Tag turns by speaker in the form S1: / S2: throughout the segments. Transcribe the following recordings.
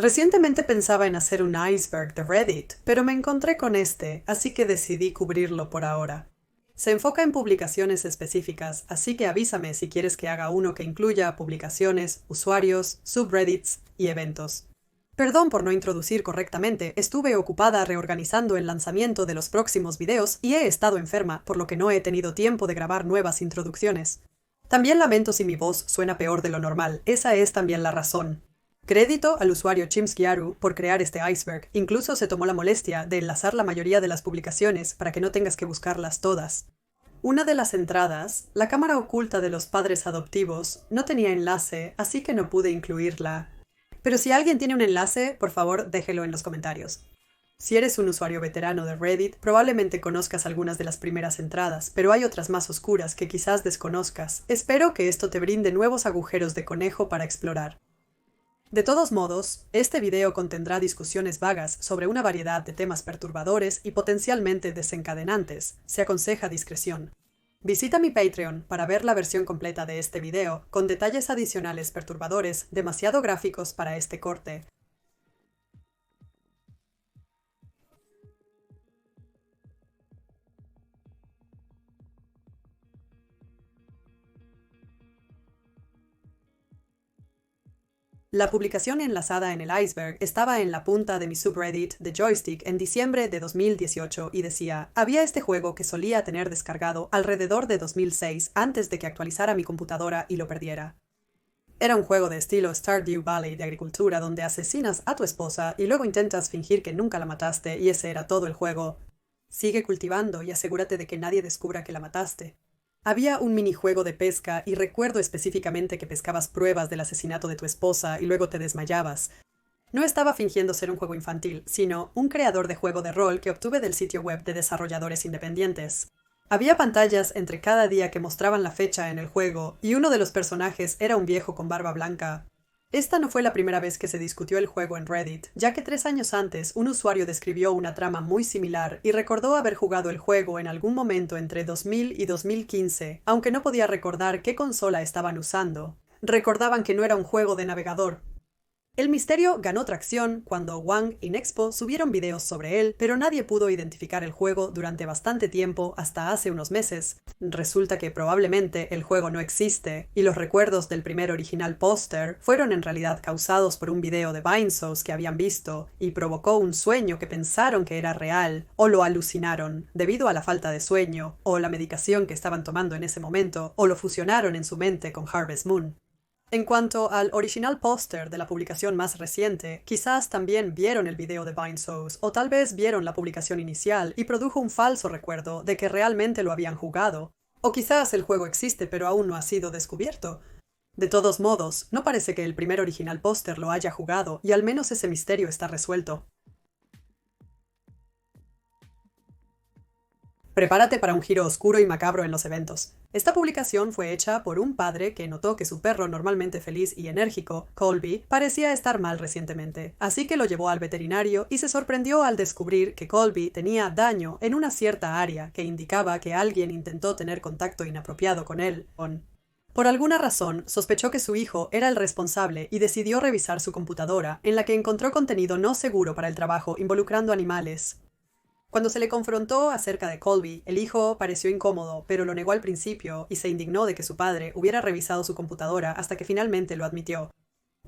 S1: Recientemente pensaba en hacer un iceberg de Reddit, pero me encontré con este, así que decidí cubrirlo por ahora. Se enfoca en publicaciones específicas, así que avísame si quieres que haga uno que incluya publicaciones, usuarios, subreddits y eventos. Perdón por no introducir correctamente, estuve ocupada reorganizando el lanzamiento de los próximos videos y he estado enferma, por lo que no he tenido tiempo de grabar nuevas introducciones. También lamento si mi voz suena peor de lo normal, esa es también la razón. Crédito al usuario Chimskiaru por crear este iceberg. Incluso se tomó la molestia de enlazar la mayoría de las publicaciones para que no tengas que buscarlas todas. Una de las entradas, la cámara oculta de los padres adoptivos, no tenía enlace, así que no pude incluirla. Pero si alguien tiene un enlace, por favor déjelo en los comentarios. Si eres un usuario veterano de Reddit, probablemente conozcas algunas de las primeras entradas, pero hay otras más oscuras que quizás desconozcas. Espero que esto te brinde nuevos agujeros de conejo para explorar. De todos modos, este video contendrá discusiones vagas sobre una variedad de temas perturbadores y potencialmente desencadenantes. Se aconseja discreción. Visita mi Patreon para ver la versión completa de este video, con detalles adicionales perturbadores demasiado gráficos para este corte. La publicación enlazada en el iceberg estaba en la punta de mi subreddit de Joystick en diciembre de 2018 y decía: había este juego que solía tener descargado alrededor de 2006 antes de que actualizara mi computadora y lo perdiera. Era un juego de estilo Stardew Valley de agricultura donde asesinas a tu esposa y luego intentas fingir que nunca la mataste y ese era todo el juego. Sigue cultivando y asegúrate de que nadie descubra que la mataste. Había un minijuego de pesca y recuerdo específicamente que pescabas pruebas del asesinato de tu esposa y luego te desmayabas. No estaba fingiendo ser un juego infantil, sino un creador de juego de rol que obtuve del sitio web de desarrolladores independientes. Había pantallas entre cada día que mostraban la fecha en el juego y uno de los personajes era un viejo con barba blanca. Esta no fue la primera vez que se discutió el juego en Reddit, ya que 3 años antes un usuario describió una trama muy similar y recordó haber jugado el juego en algún momento entre 2000 y 2015, aunque no podía recordar qué consola estaban usando. Recordaban que no era un juego de navegador. El misterio ganó tracción cuando Wang y Nexpo subieron videos sobre él, pero nadie pudo identificar el juego durante bastante tiempo hasta hace unos meses. Resulta que probablemente el juego no existe, y los recuerdos del primer original póster fueron en realidad causados por un video de Vinesauce que habían visto, y provocó un sueño que pensaron que era real, o lo alucinaron, debido a la falta de sueño, o la medicación que estaban tomando en ese momento, o lo fusionaron en su mente con Harvest Moon. En cuanto al original póster de la publicación más reciente, quizás también vieron el video de Vinesauce o tal vez vieron la publicación inicial y produjo un falso recuerdo de que realmente lo habían jugado. O quizás el juego existe pero aún no ha sido descubierto. De todos modos, no parece que el primer original póster lo haya jugado y al menos ese misterio está resuelto. Prepárate para un giro oscuro y macabro en los eventos. Esta publicación fue hecha por un padre que notó que su perro normalmente feliz y enérgico, Colby, parecía estar mal recientemente, así que lo llevó al veterinario y se sorprendió al descubrir que Colby tenía daño en una cierta área que indicaba que alguien intentó tener contacto inapropiado con él. Por alguna razón, sospechó que su hijo era el responsable y decidió revisar su computadora, en la que encontró contenido no seguro para el trabajo involucrando animales. Cuando se le confrontó acerca de Colby, el hijo pareció incómodo, pero lo negó al principio y se indignó de que su padre hubiera revisado su computadora hasta que finalmente lo admitió.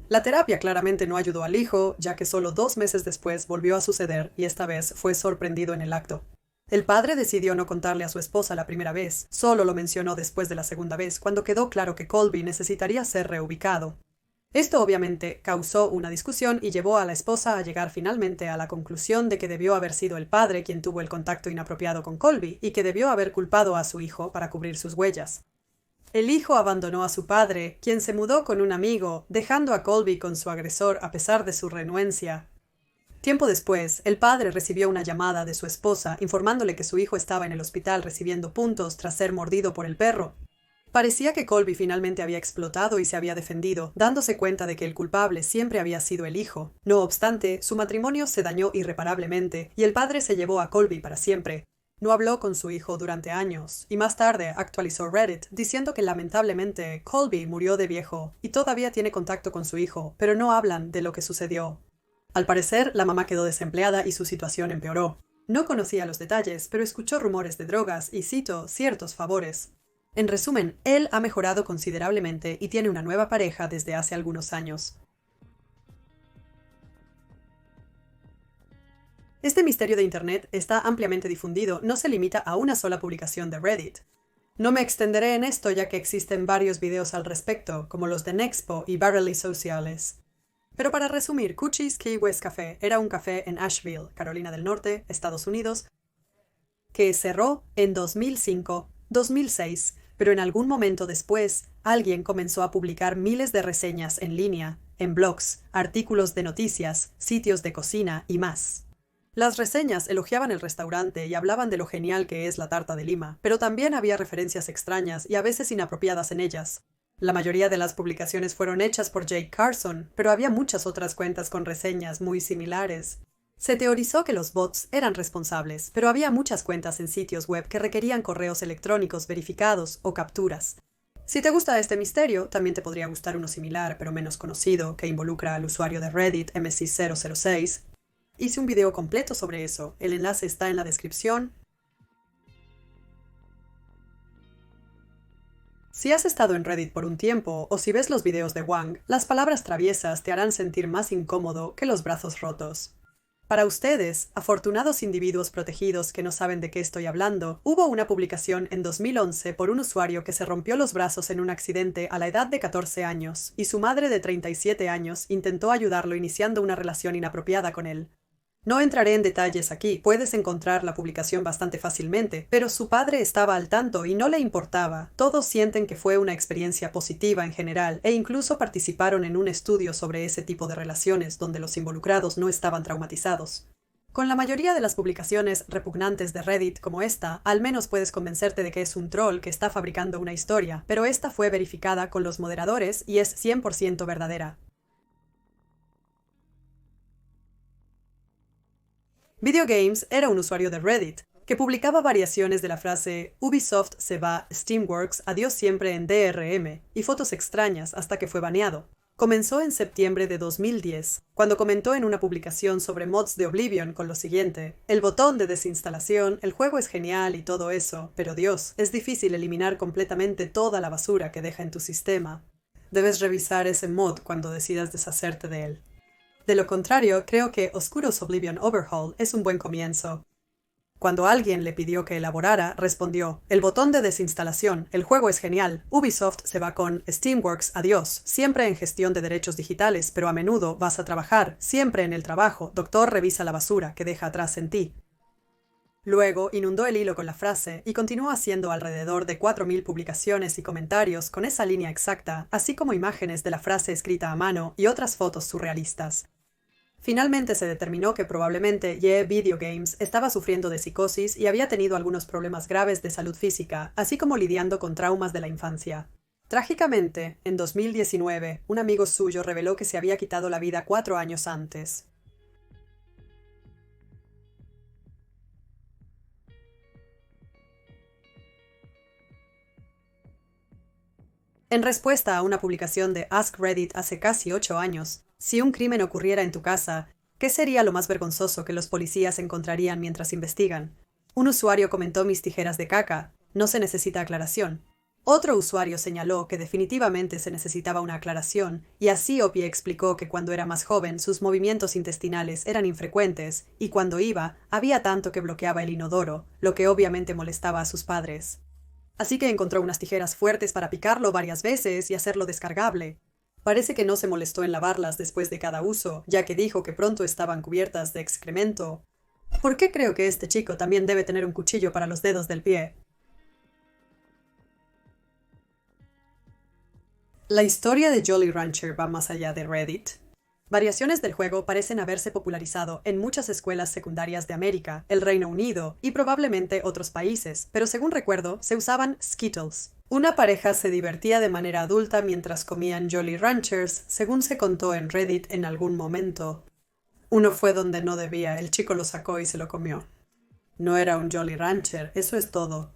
S1: La terapia claramente no ayudó al hijo, ya que solo 2 meses después volvió a suceder y esta vez fue sorprendido en el acto. El padre decidió no contarle a su esposa la primera vez, solo lo mencionó después de la segunda vez, cuando quedó claro que Colby necesitaría ser reubicado. Esto obviamente causó una discusión y llevó a la esposa a llegar finalmente a la conclusión de que debió haber sido el padre quien tuvo el contacto inapropiado con Colby y que debió haber culpado a su hijo para cubrir sus huellas. El hijo abandonó a su padre, quien se mudó con un amigo, dejando a Colby con su agresor a pesar de su renuencia. Tiempo después, el padre recibió una llamada de su esposa informándole que su hijo estaba en el hospital recibiendo puntos tras ser mordido por el perro. Parecía que Colby finalmente había explotado y se había defendido, dándose cuenta de que el culpable siempre había sido el hijo. No obstante, su matrimonio se dañó irreparablemente y el padre se llevó a Colby para siempre. No habló con su hijo durante años, y más tarde actualizó Reddit diciendo que lamentablemente Colby murió de viejo y todavía tiene contacto con su hijo, pero no hablan de lo que sucedió. Al parecer, la mamá quedó desempleada y su situación empeoró. No conocía los detalles, pero escuchó rumores de drogas y, cito, ciertos favores. En resumen, él ha mejorado considerablemente y tiene una nueva pareja desde hace algunos años. Este misterio de Internet está ampliamente difundido, no se limita a una sola publicación de Reddit. No me extenderé en esto ya que existen varios videos al respecto, como los de Nexpo y Barely Sociales. Pero para resumir, Coochie's Key West Café era un café en Asheville, Carolina del Norte, Estados Unidos, que cerró en 2005-2006, pero en algún momento después, alguien comenzó a publicar miles de reseñas en línea, en blogs, artículos de noticias, sitios de cocina y más. Las reseñas elogiaban el restaurante y hablaban de lo genial que es la tarta de Lima, pero también había referencias extrañas y a veces inapropiadas en ellas. La mayoría de las publicaciones fueron hechas por Jake Carson, pero había muchas otras cuentas con reseñas muy similares. Se teorizó que los bots eran responsables, pero había muchas cuentas en sitios web que requerían correos electrónicos verificados o capturas. Si te gusta este misterio, también te podría gustar uno similar, pero menos conocido, que involucra al usuario de Reddit MC006. Hice un video completo sobre eso, el enlace está en la descripción. Si has estado en Reddit por un tiempo, o si ves los videos de Wang, las palabras traviesas te harán sentir más incómodo que los brazos rotos. Para ustedes, afortunados individuos protegidos que no saben de qué estoy hablando, hubo una publicación en 2011 por un usuario que se rompió los brazos en un accidente a la edad de 14 años, y su madre de 37 años intentó ayudarlo iniciando una relación inapropiada con él. No entraré en detalles aquí, puedes encontrar la publicación bastante fácilmente, pero su padre estaba al tanto y no le importaba. Todos sienten que fue una experiencia positiva en general e incluso participaron en un estudio sobre ese tipo de relaciones donde los involucrados no estaban traumatizados. Con la mayoría de las publicaciones repugnantes de Reddit como esta, al menos puedes convencerte de que es un troll que está fabricando una historia, pero esta fue verificada con los moderadores y es 100% verdadera. Videogames era un usuario de Reddit, que publicaba variaciones de la frase Ubisoft se va, Steamworks, adiós siempre en DRM, y fotos extrañas hasta que fue baneado. Comenzó en septiembre de 2010, cuando comentó en una publicación sobre mods de Oblivion con lo siguiente: el botón de desinstalación, el juego es genial y todo eso, pero Dios, es difícil eliminar completamente toda la basura que deja en tu sistema. Debes revisar ese mod cuando decidas deshacerte de él. De lo contrario, creo que Oscuros Oblivion Overhaul es un buen comienzo. Cuando alguien le pidió que elaborara, respondió: el botón de desinstalación, el juego es genial, Ubisoft se va con Steamworks, adiós, siempre en gestión de derechos digitales, pero a menudo vas a trabajar, siempre en el trabajo, doctor revisa la basura que deja atrás en ti. Luego inundó el hilo con la frase y continuó haciendo alrededor de 4.000 publicaciones y comentarios con esa línea exacta, así como imágenes de la frase escrita a mano y otras fotos surrealistas. Finalmente se determinó que probablemente Yeah Video Games estaba sufriendo de psicosis y había tenido algunos problemas graves de salud física, así como lidiando con traumas de la infancia. Trágicamente, en 2019, un amigo suyo reveló que se había quitado la vida 4 años antes. En respuesta a una publicación de Ask Reddit hace casi 8 años, si un crimen ocurriera en tu casa, ¿qué sería lo más vergonzoso que los policías encontrarían mientras investigan? Un usuario comentó mis tijeras de caca. No se necesita aclaración. Otro usuario señaló que definitivamente se necesitaba una aclaración, y así Opie explicó que cuando era más joven sus movimientos intestinales eran infrecuentes, y cuando iba, había tanto que bloqueaba el inodoro, lo que obviamente molestaba a sus padres. Así que encontró unas tijeras fuertes para picarlo varias veces y hacerlo descargable. Parece que no se molestó en lavarlas después de cada uso, ya que dijo que pronto estaban cubiertas de excremento. ¿Por qué creo que este chico también debe tener un cuchillo para los dedos del pie? La historia de Jolly Rancher va más allá de Reddit. Variaciones del juego parecen haberse popularizado en muchas escuelas secundarias de América, el Reino Unido y probablemente otros países, pero según recuerdo, se usaban Skittles. Una pareja se divertía de manera adulta mientras comían Jolly Ranchers, según se contó en Reddit en algún momento. Uno fue donde no debía, el chico lo sacó y se lo comió. No era un Jolly Rancher, eso es todo.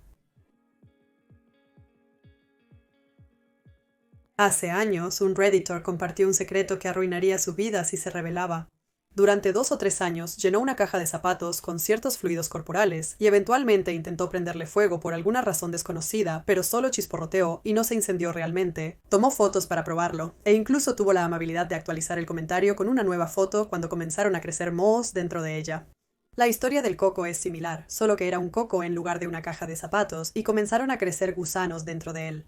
S1: Hace años, un Redditor compartió un secreto que arruinaría su vida si se revelaba. Durante 2 o 3 años llenó una caja de zapatos con ciertos fluidos corporales y eventualmente intentó prenderle fuego por alguna razón desconocida, pero solo chisporroteó y no se incendió realmente. Tomó fotos para probarlo, e incluso tuvo la amabilidad de actualizar el comentario con una nueva foto cuando comenzaron a crecer mohos dentro de ella. La historia del coco es similar, solo que era un coco en lugar de una caja de zapatos y comenzaron a crecer gusanos dentro de él.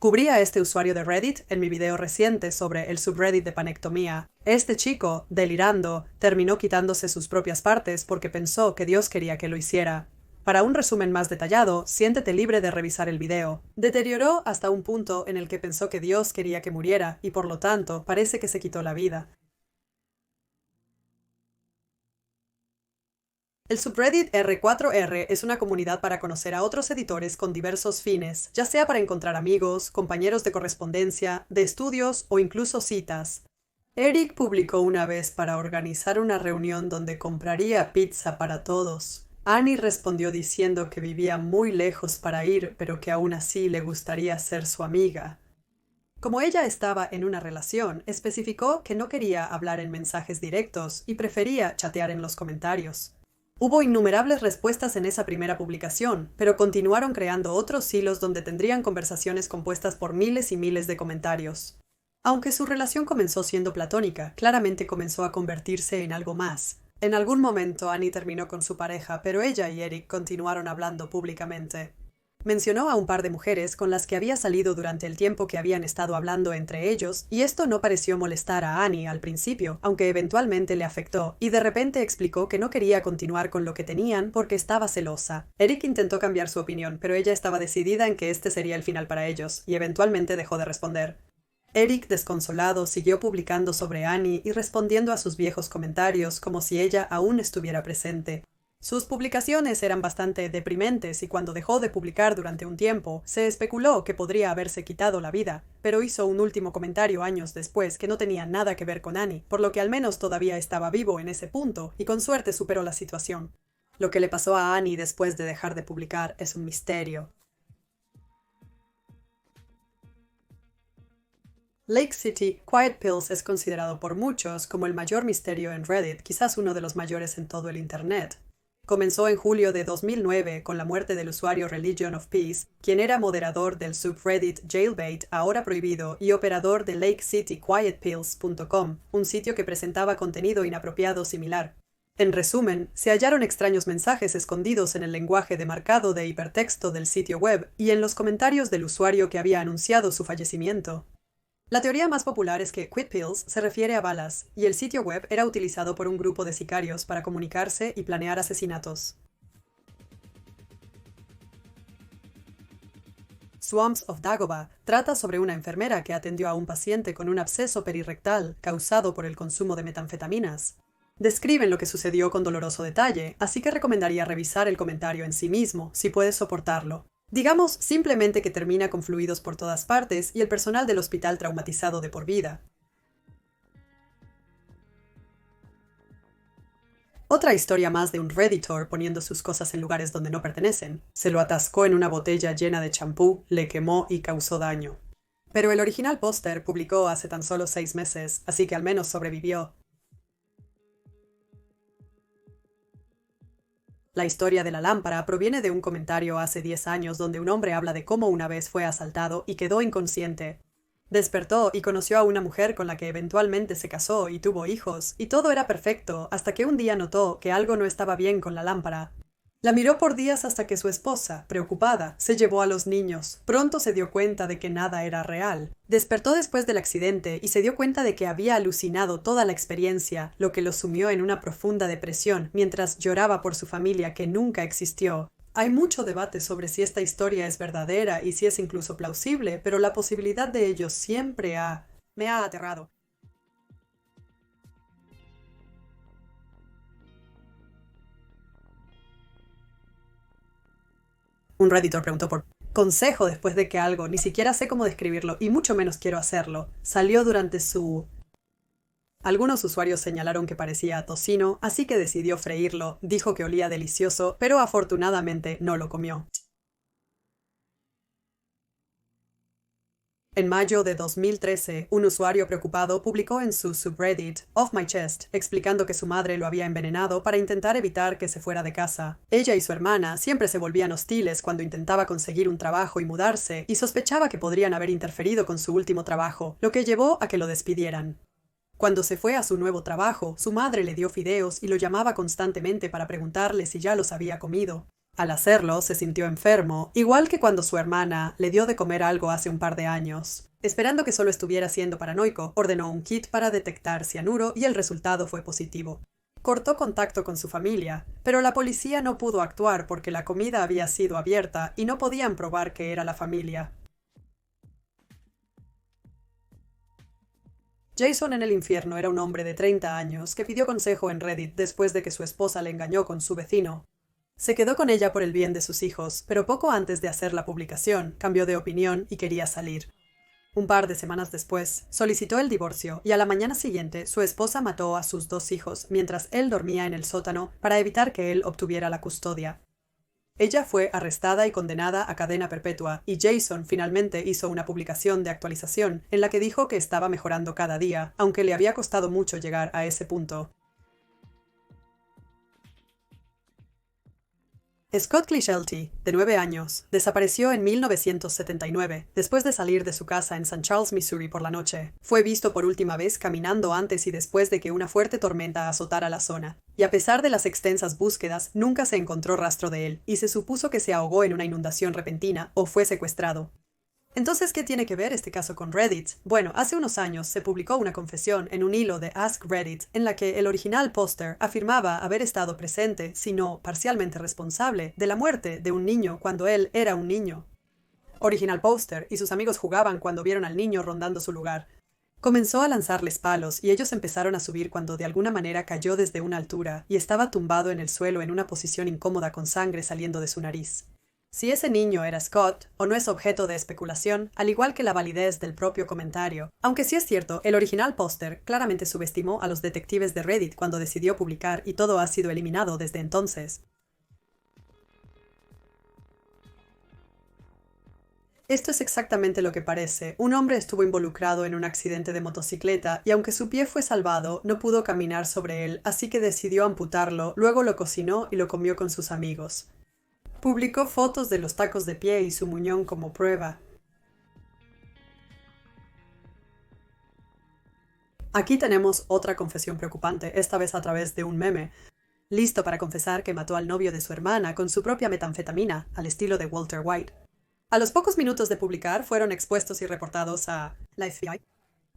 S1: Cubrí a este usuario de Reddit en mi video reciente sobre el subreddit de panectomía. Este chico, delirando, terminó quitándose sus propias partes porque pensó que Dios quería que lo hiciera. Para un resumen más detallado, siéntete libre de revisar el video. Deterioró hasta un punto en el que pensó que Dios quería que muriera y por lo tanto parece que se quitó la vida. El subreddit R4R es una comunidad para conocer a otros editores con diversos fines, ya sea para encontrar amigos, compañeros de correspondencia, de estudios o incluso citas. Eric publicó una vez para organizar una reunión donde compraría pizza para todos. Annie respondió diciendo que vivía muy lejos para ir, pero que aún así le gustaría ser su amiga. Como ella estaba en una relación, especificó que no quería hablar en mensajes directos y prefería chatear en los comentarios. Hubo innumerables respuestas en esa primera publicación, pero continuaron creando otros hilos donde tendrían conversaciones compuestas por miles y miles de comentarios. Aunque su relación comenzó siendo platónica, claramente comenzó a convertirse en algo más. En algún momento Annie terminó con su pareja, pero ella y Eric continuaron hablando públicamente. Mencionó a un par de mujeres con las que había salido durante el tiempo que habían estado hablando entre ellos, y esto no pareció molestar a Annie al principio, aunque eventualmente le afectó, y de repente explicó que no quería continuar con lo que tenían porque estaba celosa. Eric intentó cambiar su opinión, pero ella estaba decidida en que este sería el final para ellos, y eventualmente dejó de responder. Eric, desconsolado, siguió publicando sobre Annie y respondiendo a sus viejos comentarios como si ella aún estuviera presente. Sus publicaciones eran bastante deprimentes y cuando dejó de publicar durante un tiempo, se especuló que podría haberse quitado la vida, pero hizo un último comentario años después que no tenía nada que ver con Annie, por lo que al menos todavía estaba vivo en ese punto y con suerte superó la situación. Lo que le pasó a Annie después de dejar de publicar es un misterio. Lake City Quiet Pills es considerado por muchos como el mayor misterio en Reddit, quizás uno de los mayores en todo el Internet. Comenzó en julio de 2009 con la muerte del usuario Religion of Peace, quien era moderador del subreddit Jailbait, ahora prohibido, y operador de LakeCityQuietPills.com, un sitio que presentaba contenido inapropiado similar. En resumen, se hallaron extraños mensajes escondidos en el lenguaje demarcado de hipertexto del sitio web y en los comentarios del usuario que había anunciado su fallecimiento. La teoría más popular es que Quit Pills se refiere a balas, y el sitio web era utilizado por un grupo de sicarios para comunicarse y planear asesinatos. Swamps of Dagoba trata sobre una enfermera que atendió a un paciente con un absceso perirrectal causado por el consumo de metanfetaminas. Describen lo que sucedió con doloroso detalle, así que recomendaría revisar el comentario en sí mismo, si puedes soportarlo. Digamos simplemente que termina con fluidos por todas partes y el personal del hospital traumatizado de por vida. Otra historia más de un Redditor poniendo sus cosas en lugares donde no pertenecen. Se lo atascó en una botella llena de champú, le quemó y causó daño. Pero el original póster publicó hace tan solo 6 meses, así que al menos sobrevivió. La historia de la lámpara proviene de un comentario hace 10 años donde un hombre habla de cómo una vez fue asaltado y quedó inconsciente. Despertó y conoció a una mujer con la que eventualmente se casó y tuvo hijos, y todo era perfecto hasta que un día notó que algo no estaba bien con la lámpara. La miró por días hasta que su esposa, preocupada, se llevó a los niños. Pronto se dio cuenta de que nada era real. Despertó después del accidente y se dio cuenta de que había alucinado toda la experiencia, lo que lo sumió en una profunda depresión mientras lloraba por su familia que nunca existió. Hay mucho debate sobre si esta historia es verdadera y si es incluso plausible, pero la posibilidad de ello siempre me ha aterrado. Un Redditor preguntó por consejo después de que algo, ni siquiera sé cómo describirlo y mucho menos quiero hacerlo, salió durante su... Algunos usuarios señalaron que parecía a tocino, así que decidió freírlo, dijo que olía delicioso, pero afortunadamente no lo comió. En mayo de 2013, un usuario preocupado publicó en su subreddit Off My Chest, explicando que su madre lo había envenenado para intentar evitar que se fuera de casa. Ella y su hermana siempre se volvían hostiles cuando intentaba conseguir un trabajo y mudarse, y sospechaba que podrían haber interferido con su último trabajo, lo que llevó a que lo despidieran. Cuando se fue a su nuevo trabajo, su madre le dio fideos y lo llamaba constantemente para preguntarle si ya los había comido. Al hacerlo, se sintió enfermo, igual que cuando su hermana le dio de comer algo hace un par de años. Esperando que solo estuviera siendo paranoico, ordenó un kit para detectar cianuro y el resultado fue positivo. Cortó contacto con su familia, pero la policía no pudo actuar porque la comida había sido abierta y no podían probar que era la familia. Jason en el infierno era un hombre de 30 años que pidió consejo en Reddit después de que su esposa le engañó con su vecino. Se quedó con ella por el bien de sus hijos, pero poco antes de hacer la publicación, cambió de opinión y quería salir. Un par de semanas después, solicitó el divorcio y a la mañana siguiente su esposa mató a sus 2 hijos mientras él dormía en el sótano para evitar que él obtuviera la custodia. Ella fue arrestada y condenada a cadena perpetua, y Jason finalmente hizo una publicación de actualización en la que dijo que estaba mejorando cada día, aunque le había costado mucho llegar a ese punto. Scott Clishelty, de 9 años, desapareció en 1979, después de salir de su casa en St. Charles, Missouri por la noche. Fue visto por última vez caminando antes y después de que una fuerte tormenta azotara la zona. Y a pesar de las extensas búsquedas, nunca se encontró rastro de él, y se supuso que se ahogó en una inundación repentina o fue secuestrado. Entonces, ¿qué tiene que ver este caso con Reddit? Bueno, hace unos años se publicó una confesión en un hilo de Ask Reddit en la que el original póster afirmaba haber estado presente, si no parcialmente responsable, de la muerte de un niño cuando él era un niño. Original póster y sus amigos jugaban cuando vieron al niño rondando su lugar. Comenzó a lanzarles palos y ellos empezaron a subir cuando de alguna manera cayó desde una altura y estaba tumbado en el suelo en una posición incómoda con sangre saliendo de su nariz. Si ese niño era Scott, o no es objeto de especulación, al igual que la validez del propio comentario. Aunque sí es cierto, el original póster claramente subestimó a los detectives de Reddit cuando decidió publicar y todo ha sido eliminado desde entonces. Esto es exactamente lo que parece. Un hombre estuvo involucrado en un accidente de motocicleta y aunque su pie fue salvado, no pudo caminar sobre él, así que decidió amputarlo, luego lo cocinó y lo comió con sus amigos. Publicó fotos de los tacos de pie y su muñón como prueba. Aquí tenemos otra confesión preocupante, esta vez a través de un meme. Listo para confesar que mató al novio de su hermana con su propia metanfetamina, al estilo de Walter White. A los pocos minutos de publicar, fueron expuestos y reportados a la FBI.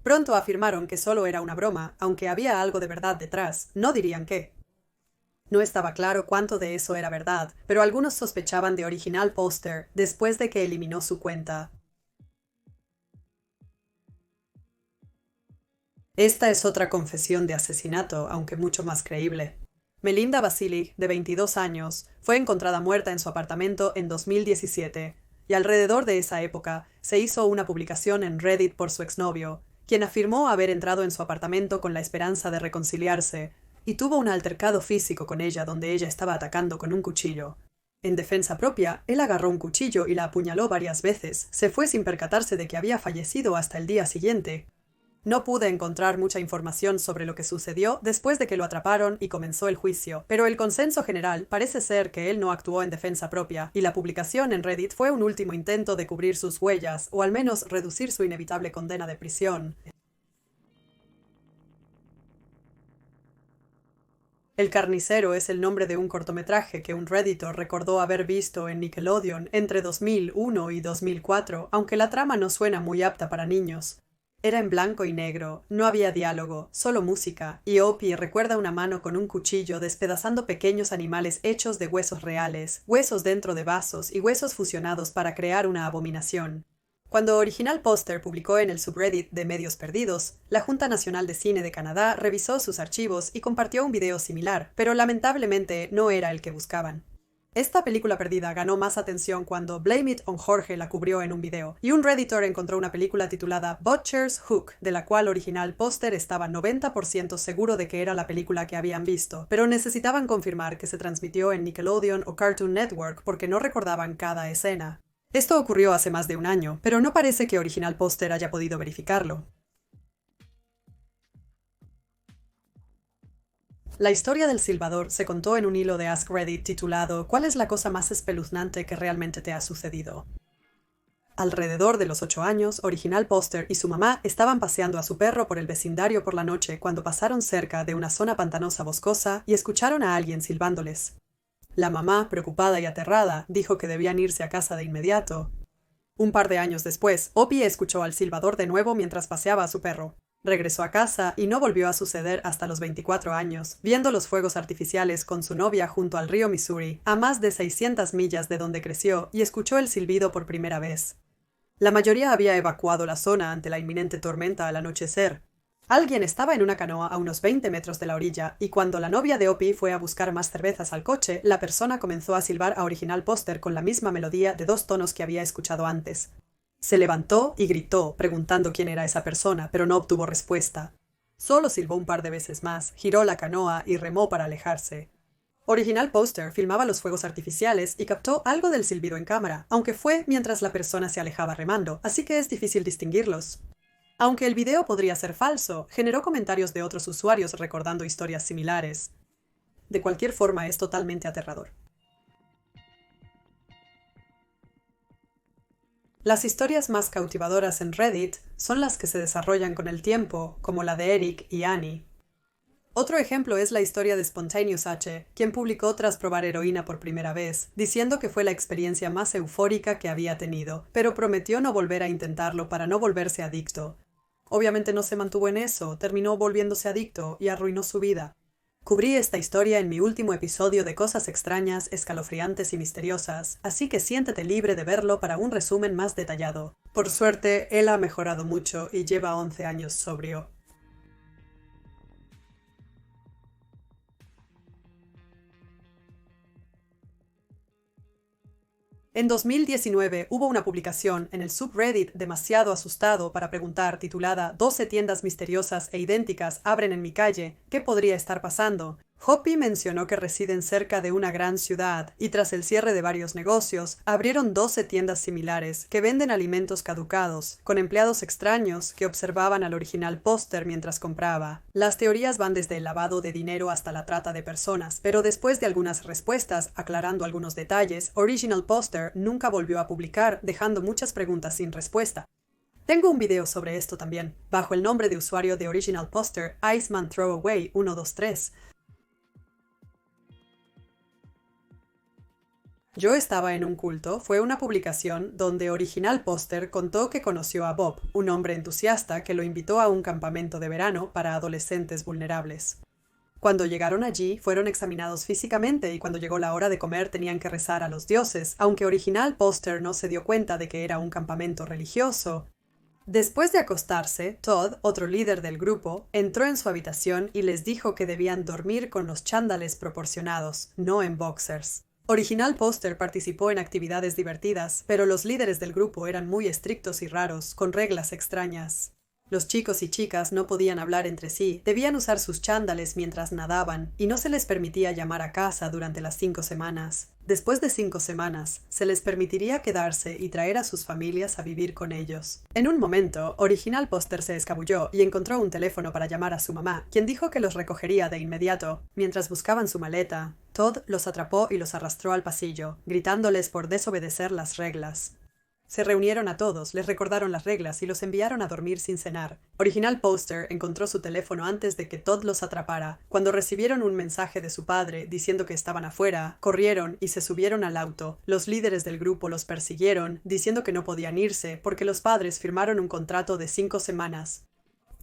S1: Pronto afirmaron que solo era una broma, aunque había algo de verdad detrás, no dirían qué. No estaba claro cuánto de eso era verdad, pero algunos sospechaban de original póster después de que eliminó su cuenta. Esta es otra confesión de asesinato, aunque mucho más creíble. Melinda Basilic, de 22 años, fue encontrada muerta en su apartamento en 2017, y alrededor de esa época se hizo una publicación en Reddit por su exnovio, quien afirmó haber entrado en su apartamento con la esperanza de reconciliarse, y tuvo un altercado físico con ella donde ella estaba atacando con un cuchillo. En defensa propia, él agarró un cuchillo y la apuñaló varias veces. Se fue sin percatarse de que había fallecido hasta el día siguiente. No pude encontrar mucha información sobre lo que sucedió después de que lo atraparon y comenzó el juicio, pero el consenso general parece ser que él no actuó en defensa propia, y la publicación en Reddit fue un último intento de cubrir sus huellas, o al menos reducir su inevitable condena de prisión. El carnicero es el nombre de un cortometraje que un redditor recordó haber visto en Nickelodeon entre 2001 y 2004, aunque la trama no suena muy apta para niños. Era en blanco y negro, no había diálogo, solo música, y Opie recuerda una mano con un cuchillo despedazando pequeños animales hechos de huesos reales, huesos dentro de vasos y huesos fusionados para crear una abominación. Cuando Original Póster publicó en el subreddit de Medios Perdidos, la Junta Nacional de Cine de Canadá revisó sus archivos y compartió un video similar, pero lamentablemente no era el que buscaban. Esta película perdida ganó más atención cuando Blame It on Jorge la cubrió en un video, y un redditor encontró una película titulada Butcher's Hook, de la cual Original Póster estaba 90% seguro de que era la película que habían visto, pero necesitaban confirmar que se transmitió en Nickelodeon o Cartoon Network porque no recordaban cada escena. Esto ocurrió hace más de un año, pero no parece que Original Poster haya podido verificarlo. La historia del silbador se contó en un hilo de Ask Reddit titulado ¿Cuál es la cosa más espeluznante que realmente te ha sucedido? Alrededor de los 8 años, Original Poster y su mamá estaban paseando a su perro por el vecindario por la noche cuando pasaron cerca de una zona pantanosa boscosa y escucharon a alguien silbándoles. La mamá, preocupada y aterrada, dijo que debían irse a casa de inmediato. Un par de años después, Opie escuchó al silbador de nuevo mientras paseaba a su perro. Regresó a casa y no volvió a suceder hasta los 24 años, viendo los fuegos artificiales con su novia junto al río Missouri, a más de 600 millas de donde creció, y escuchó el silbido por primera vez. La mayoría había evacuado la zona ante la inminente tormenta al anochecer. Alguien estaba en una canoa a unos 20 metros de la orilla, y cuando la novia de Opie fue a buscar más cervezas al coche, la persona comenzó a silbar a Original Poster con la misma melodía de 2 tonos que había escuchado antes. Se levantó y gritó, preguntando quién era esa persona, pero no obtuvo respuesta. Solo silbó un par de veces más, giró la canoa y remó para alejarse. Original Poster filmaba los fuegos artificiales y captó algo del silbido en cámara, aunque fue mientras la persona se alejaba remando, así que es difícil distinguirlos. Aunque el video podría ser falso, generó comentarios de otros usuarios recordando historias similares. De cualquier forma, es totalmente aterrador. Las historias más cautivadoras en Reddit son las que se desarrollan con el tiempo, como la de Eric y Annie. Otro ejemplo es la historia de Spontaneous H, quien publicó tras probar heroína por primera vez, diciendo que fue la experiencia más eufórica que había tenido, pero prometió no volver a intentarlo para no volverse adicto. Obviamente no se mantuvo en eso, terminó volviéndose adicto y arruinó su vida. Cubrí esta historia en mi último episodio de Cosas extrañas, escalofriantes y misteriosas, así que siéntete libre de verlo para un resumen más detallado. Por suerte, él ha mejorado mucho y lleva 11 años sobrio. En 2019 hubo una publicación en el subreddit Demasiado Asustado para preguntar titulada 12 tiendas misteriosas e idénticas abren en mi calle, ¿qué podría estar pasando? Hoppy mencionó que residen cerca de una gran ciudad y tras el cierre de varios negocios, abrieron 12 tiendas similares que venden alimentos caducados, con empleados extraños que observaban al Original Poster mientras compraba. Las teorías van desde el lavado de dinero hasta la trata de personas, pero después de algunas respuestas, aclarando algunos detalles, Original Poster nunca volvió a publicar, dejando muchas preguntas sin respuesta. Tengo un video sobre esto también, bajo el nombre de usuario de Original Poster, Iceman Throwaway 123. Yo estaba en un culto fue una publicación donde Original Poster contó que conoció a Bob, un hombre entusiasta que lo invitó a un campamento de verano para adolescentes vulnerables. Cuando llegaron allí, fueron examinados físicamente y cuando llegó la hora de comer tenían que rezar a los dioses, aunque Original Poster no se dio cuenta de que era un campamento religioso. Después de acostarse, Todd, otro líder del grupo, entró en su habitación y les dijo que debían dormir con los chándales proporcionados, no en boxers. Original Poster participó en actividades divertidas, pero los líderes del grupo eran muy estrictos y raros, con reglas extrañas. Los chicos y chicas no podían hablar entre sí, debían usar sus chándales mientras nadaban, y no se les permitía llamar a casa durante las 5 semanas. Después de 5 semanas, se les permitiría quedarse y traer a sus familias a vivir con ellos. En un momento, Original Poster se escabulló y encontró un teléfono para llamar a su mamá, quien dijo que los recogería de inmediato. Mientras buscaban su maleta, Todd los atrapó y los arrastró al pasillo, gritándoles por desobedecer las reglas. Se reunieron a todos, les recordaron las reglas y los enviaron a dormir sin cenar. Original Poster encontró su teléfono antes de que Todd los atrapara. Cuando recibieron un mensaje de su padre diciendo que estaban afuera, corrieron y se subieron al auto. Los líderes del grupo los persiguieron, diciendo que no podían irse porque los padres firmaron un contrato de 5 semanas.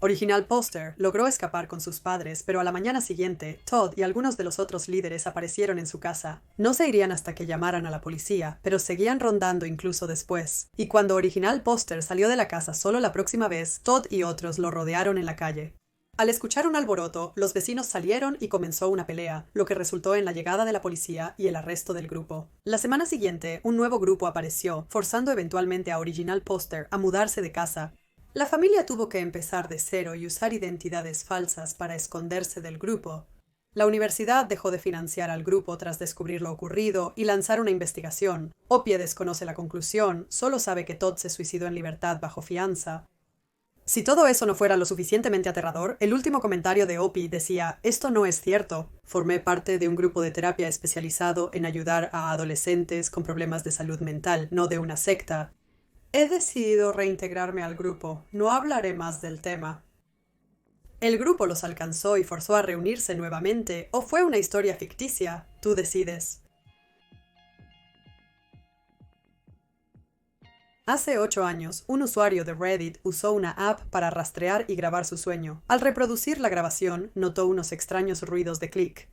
S1: Original Poster logró escapar con sus padres, pero a la mañana siguiente, Todd y algunos de los otros líderes aparecieron en su casa. No se irían hasta que llamaran a la policía, pero seguían rondando incluso después. Y cuando Original Poster salió de la casa solo la próxima vez, Todd y otros lo rodearon en la calle. Al escuchar un alboroto, los vecinos salieron y comenzó una pelea, lo que resultó en la llegada de la policía y el arresto del grupo. La semana siguiente, un nuevo grupo apareció, forzando eventualmente a Original Poster a mudarse de casa. La familia tuvo que empezar de cero y usar identidades falsas para esconderse del grupo. La universidad dejó de financiar al grupo tras descubrir lo ocurrido y lanzar una investigación. Opie desconoce la conclusión, solo sabe que Todd se suicidó en libertad bajo fianza. Si todo eso no fuera lo suficientemente aterrador, el último comentario de Opie decía: «Esto no es cierto. Formé parte de un grupo de terapia especializado en ayudar a adolescentes con problemas de salud mental, no de una secta. He decidido reintegrarme al grupo. No hablaré más del tema». ¿El grupo los alcanzó y forzó a reunirse nuevamente, o fue una historia ficticia? Tú decides. Hace 8 años, un usuario de Reddit usó una app para rastrear y grabar su sueño. Al reproducir la grabación, notó unos extraños ruidos de clic.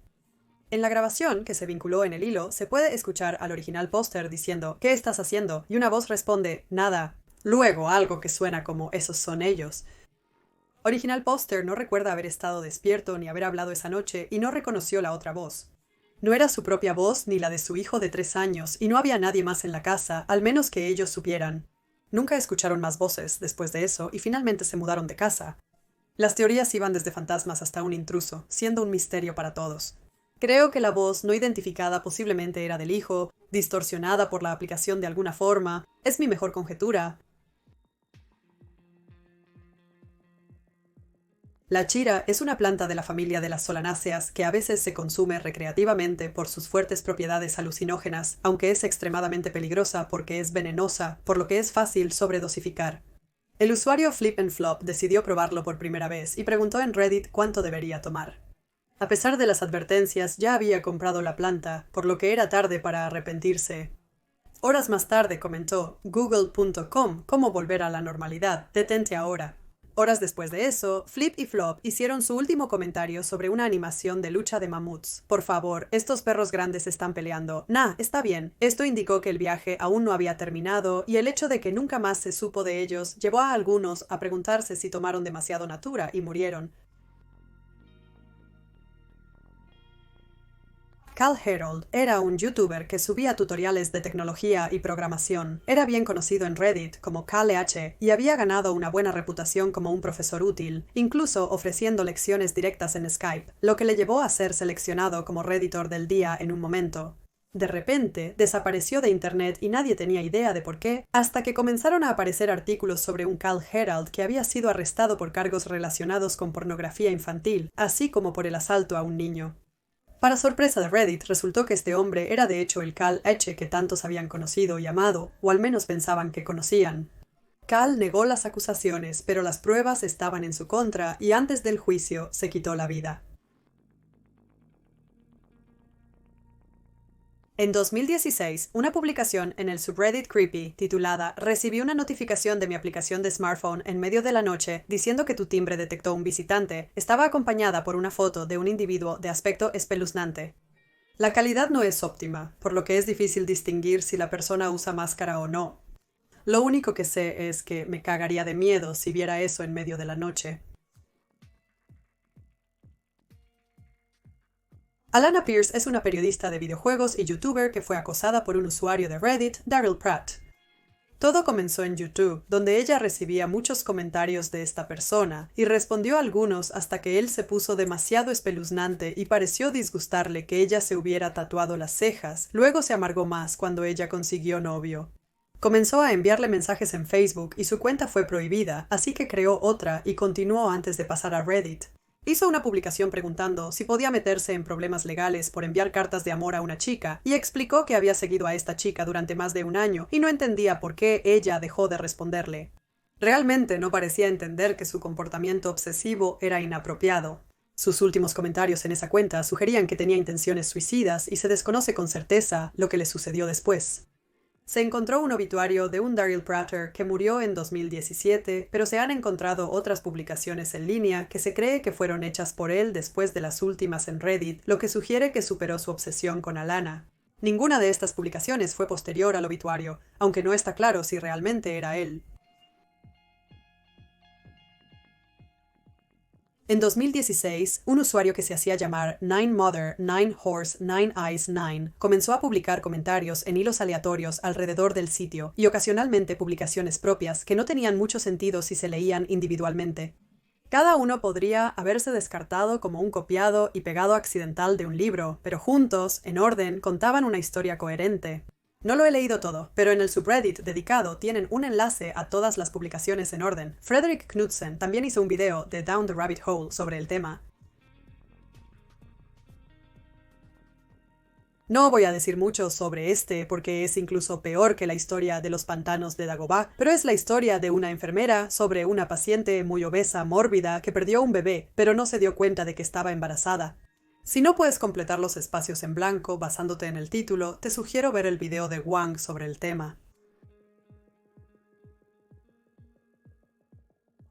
S1: En la grabación, que se vinculó en el hilo, se puede escuchar al original póster diciendo: «¿Qué estás haciendo?», y una voz responde: «Nada». Luego algo que suena como: «Esos son ellos». Original Póster no recuerda haber estado despierto ni haber hablado esa noche y no reconoció la otra voz. No era su propia voz ni la de su hijo de 3 años y no había nadie más en la casa, al menos que ellos supieran. Nunca escucharon más voces después de eso y finalmente se mudaron de casa. Las teorías iban desde fantasmas hasta un intruso, siendo un misterio para todos. Creo que la voz no identificada posiblemente era del hijo, distorsionada por la aplicación de alguna forma. Es mi mejor conjetura. La chira es una planta de la familia de las solanáceas que a veces se consume recreativamente por sus fuertes propiedades alucinógenas, aunque es extremadamente peligrosa porque es venenosa, por lo que es fácil sobredosificar. El usuario Flip and Flop decidió probarlo por primera vez y preguntó en Reddit cuánto debería tomar. A pesar de las advertencias, ya había comprado la planta, por lo que era tarde para arrepentirse. Horas más tarde comentó: «Google.com, ¿cómo volver a la normalidad? Detente ahora». Horas después de eso, Flip y Flop hicieron su último comentario sobre una animación de lucha de mamuts. «Por favor, estos perros grandes están peleando. Nah, está bien». Esto indicó que el viaje aún no había terminado, y el hecho de que nunca más se supo de ellos llevó a algunos a preguntarse si tomaron demasiado natura y murieron. Cal Herold era un youtuber que subía tutoriales de tecnología y programación. Era bien conocido en Reddit como CalH y había ganado una buena reputación como un profesor útil, incluso ofreciendo lecciones directas en Skype, lo que le llevó a ser seleccionado como Redditor del día en un momento. De repente, desapareció de internet y nadie tenía idea de por qué, hasta que comenzaron a aparecer artículos sobre un Cal Herald que había sido arrestado por cargos relacionados con pornografía infantil, así como por el asalto a un niño. Para sorpresa de Reddit, resultó que este hombre era de hecho el Cal H que tantos habían conocido y amado, o al menos pensaban que conocían. Cal negó las acusaciones, pero las pruebas estaban en su contra y antes del juicio se quitó la vida. En 2016, una publicación en el subreddit Creepy, titulada «Recibí una notificación de mi aplicación de smartphone en medio de la noche diciendo que tu timbre detectó un visitante», estaba acompañada por una foto de un individuo de aspecto espeluznante. La calidad no es óptima, por lo que es difícil distinguir si la persona usa máscara o no. Lo único que sé es que me cagaría de miedo si viera eso en medio de la noche. Alana Pierce es una periodista de videojuegos y youtuber que fue acosada por un usuario de Reddit, Daryl Pratt. Todo comenzó en YouTube, donde ella recibía muchos comentarios de esta persona, y respondió a algunos hasta que él se puso demasiado espeluznante y pareció disgustarle que ella se hubiera tatuado las cejas. Luego se amargó más cuando ella consiguió novio. Comenzó a enviarle mensajes en Facebook y su cuenta fue prohibida, así que creó otra y continuó antes de pasar a Reddit. Hizo una publicación preguntando si podía meterse en problemas legales por enviar cartas de amor a una chica y explicó que había seguido a esta chica durante más de un año y no entendía por qué ella dejó de responderle. Realmente no parecía entender que su comportamiento obsesivo era inapropiado. Sus últimos comentarios en esa cuenta sugerían que tenía intenciones suicidas y se desconoce con certeza lo que le sucedió después. Se encontró un obituario de un Daryl Prater que murió en 2017, pero se han encontrado otras publicaciones en línea que se cree que fueron hechas por él después de las últimas en Reddit, lo que sugiere que superó su obsesión con Alana. Ninguna de estas publicaciones fue posterior al obituario, aunque no está claro si realmente era él. En 2016, un usuario que se hacía llamar 9mother, 9horse, 9eyes 9 comenzó a publicar comentarios en hilos aleatorios alrededor del sitio y ocasionalmente publicaciones propias que no tenían mucho sentido si se leían individualmente. Cada uno podría haberse descartado como un copiado y pegado accidental de un libro, pero juntos, en orden, contaban una historia coherente. No lo he leído todo, pero en el subreddit dedicado tienen un enlace a todas las publicaciones en orden. Frederick Knudsen también hizo un video de Down the Rabbit Hole sobre el tema. No voy a decir mucho sobre este porque es incluso peor que la historia de los pantanos de Dagobah, pero es la historia de una enfermera sobre una paciente muy obesa, mórbida, que perdió un bebé, pero no se dio cuenta de que estaba embarazada. Si no puedes completar los espacios en blanco basándote en el título, te sugiero ver el video de Wang sobre el tema.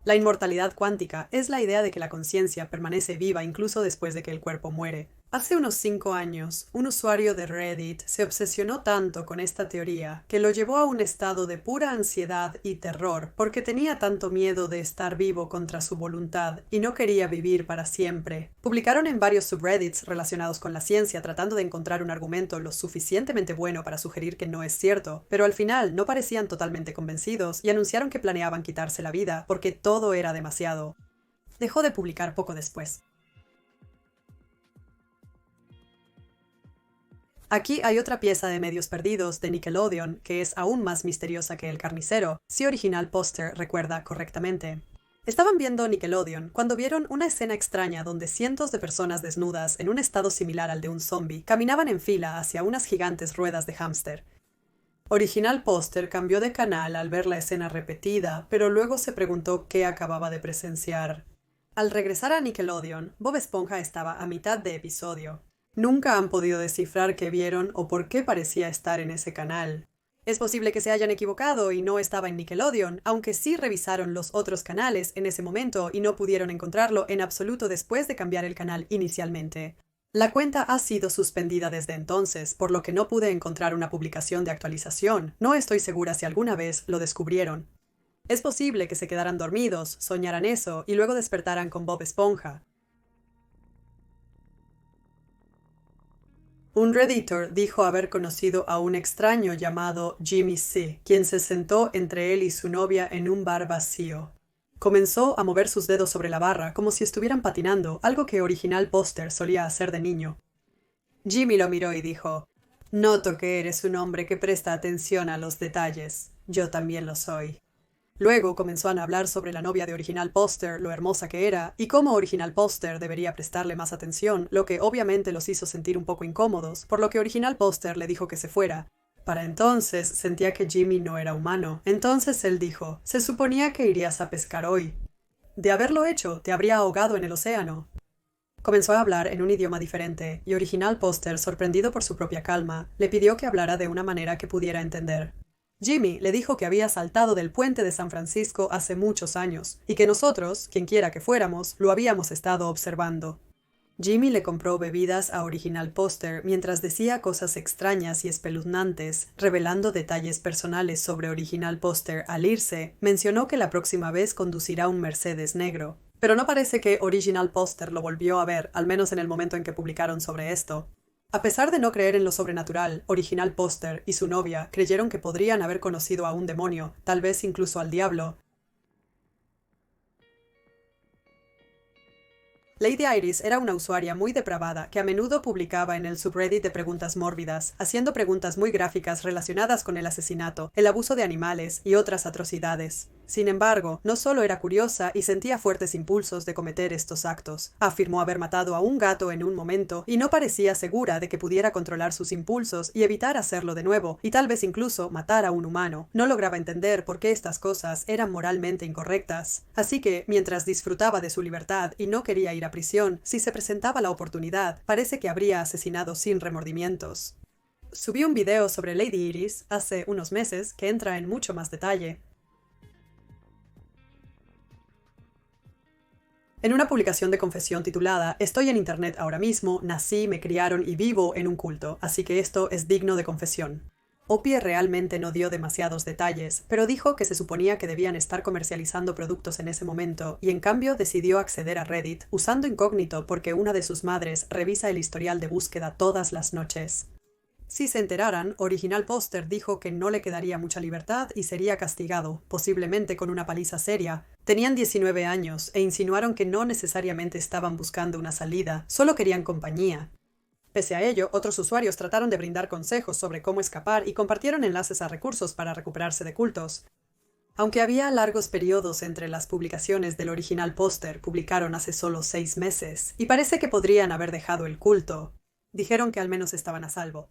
S1: La inmortalidad cuántica es la idea de que la conciencia permanece viva incluso después de que el cuerpo muere. Hace unos 5 años, un usuario de Reddit se obsesionó tanto con esta teoría que lo llevó a un estado de pura ansiedad y terror porque tenía tanto miedo de estar vivo contra su voluntad y no quería vivir para siempre. Publicaron en varios subreddits relacionados con la ciencia tratando de encontrar un argumento lo suficientemente bueno para sugerir que no es cierto, pero al final no parecían totalmente convencidos y anunciaron que planeaban quitarse la vida porque todo era demasiado. Dejó de publicar poco después. Aquí hay otra pieza de Medios Perdidos de Nickelodeon que es aún más misteriosa que El Carnicero, si Original Póster recuerda correctamente. Estaban viendo Nickelodeon cuando vieron una escena extraña donde cientos de personas desnudas en un estado similar al de un zombie caminaban en fila hacia unas gigantes ruedas de hámster. Original Póster cambió de canal al ver la escena repetida, pero luego se preguntó qué acababa de presenciar. Al regresar a Nickelodeon, Bob Esponja estaba a mitad de episodio. Nunca han podido descifrar qué vieron o por qué parecía estar en ese canal. Es posible que se hayan equivocado y no estaba en Nickelodeon, aunque sí revisaron los otros canales en ese momento y no pudieron encontrarlo en absoluto después de cambiar el canal inicialmente. La cuenta ha sido suspendida desde entonces, por lo que no pude encontrar una publicación de actualización. No estoy segura si alguna vez lo descubrieron. Es posible que se quedaran dormidos, soñaran eso y luego despertaran con Bob Esponja. Un redditor dijo haber conocido a un extraño llamado Jimmy C., quien se sentó entre él y su novia en un bar vacío. Comenzó a mover sus dedos sobre la barra como si estuvieran patinando, algo que Original Póster solía hacer de niño. Jimmy lo miró y dijo: «Noto que eres un hombre que presta atención a los detalles. Yo también lo soy». Luego comenzó a hablar sobre la novia de Original Póster, lo hermosa que era, y cómo Original Póster debería prestarle más atención, lo que obviamente los hizo sentir un poco incómodos, por lo que Original Póster le dijo que se fuera. Para entonces sentía que Jimmy no era humano. Entonces él dijo: «Se suponía que irías a pescar hoy. De haberlo hecho, te habría ahogado en el océano». Comenzó a hablar en un idioma diferente, y Original Póster, sorprendido por su propia calma, le pidió que hablara de una manera que pudiera entender. Jimmy le dijo que había saltado del puente de San Francisco hace muchos años, y que nosotros, quienquiera que fuéramos, lo habíamos estado observando. Jimmy le compró bebidas a Original Póster mientras decía cosas extrañas y espeluznantes, revelando detalles personales sobre Original Póster. Al irse, mencionó que la próxima vez conducirá un Mercedes negro. Pero no parece que Original Póster lo volvió a ver, al menos en el momento en que publicaron sobre esto. A pesar de no creer en lo sobrenatural, Original Póster y su novia creyeron que podrían haber conocido a un demonio, tal vez incluso al diablo. Lady Iris era una usuaria muy depravada que a menudo publicaba en el subreddit de preguntas mórbidas, haciendo preguntas muy gráficas relacionadas con el asesinato, el abuso de animales y otras atrocidades. Sin embargo, no solo era curiosa y sentía fuertes impulsos de cometer estos actos. Afirmó haber matado a un gato en un momento y no parecía segura de que pudiera controlar sus impulsos y evitar hacerlo de nuevo, y tal vez incluso matar a un humano. No lograba entender por qué estas cosas eran moralmente incorrectas. Así que, mientras disfrutaba de su libertad y no quería ir a prisión, si se presentaba la oportunidad, parece que habría asesinado sin remordimientos. Subí un video sobre Lady Iris hace unos meses que entra en mucho más detalle. En una publicación de confesión titulada «Estoy en internet ahora mismo, nací, me criaron y vivo en un culto, así que esto es digno de confesión». Opie realmente no dio demasiados detalles, pero dijo que se suponía que debían estar comercializando productos en ese momento, y en cambio decidió acceder a Reddit usando incógnito porque una de sus madres revisa el historial de búsqueda todas las noches. Si se enteraran, Original Póster dijo que no le quedaría mucha libertad y sería castigado, posiblemente con una paliza seria. Tenían 19 años e insinuaron que no necesariamente estaban buscando una salida, solo querían compañía. Pese a ello, otros usuarios trataron de brindar consejos sobre cómo escapar y compartieron enlaces a recursos para recuperarse de cultos. Aunque había largos periodos entre las publicaciones del Original Póster, publicaron hace solo 6 meses, y parece que podrían haber dejado el culto. Dijeron que al menos estaban a salvo.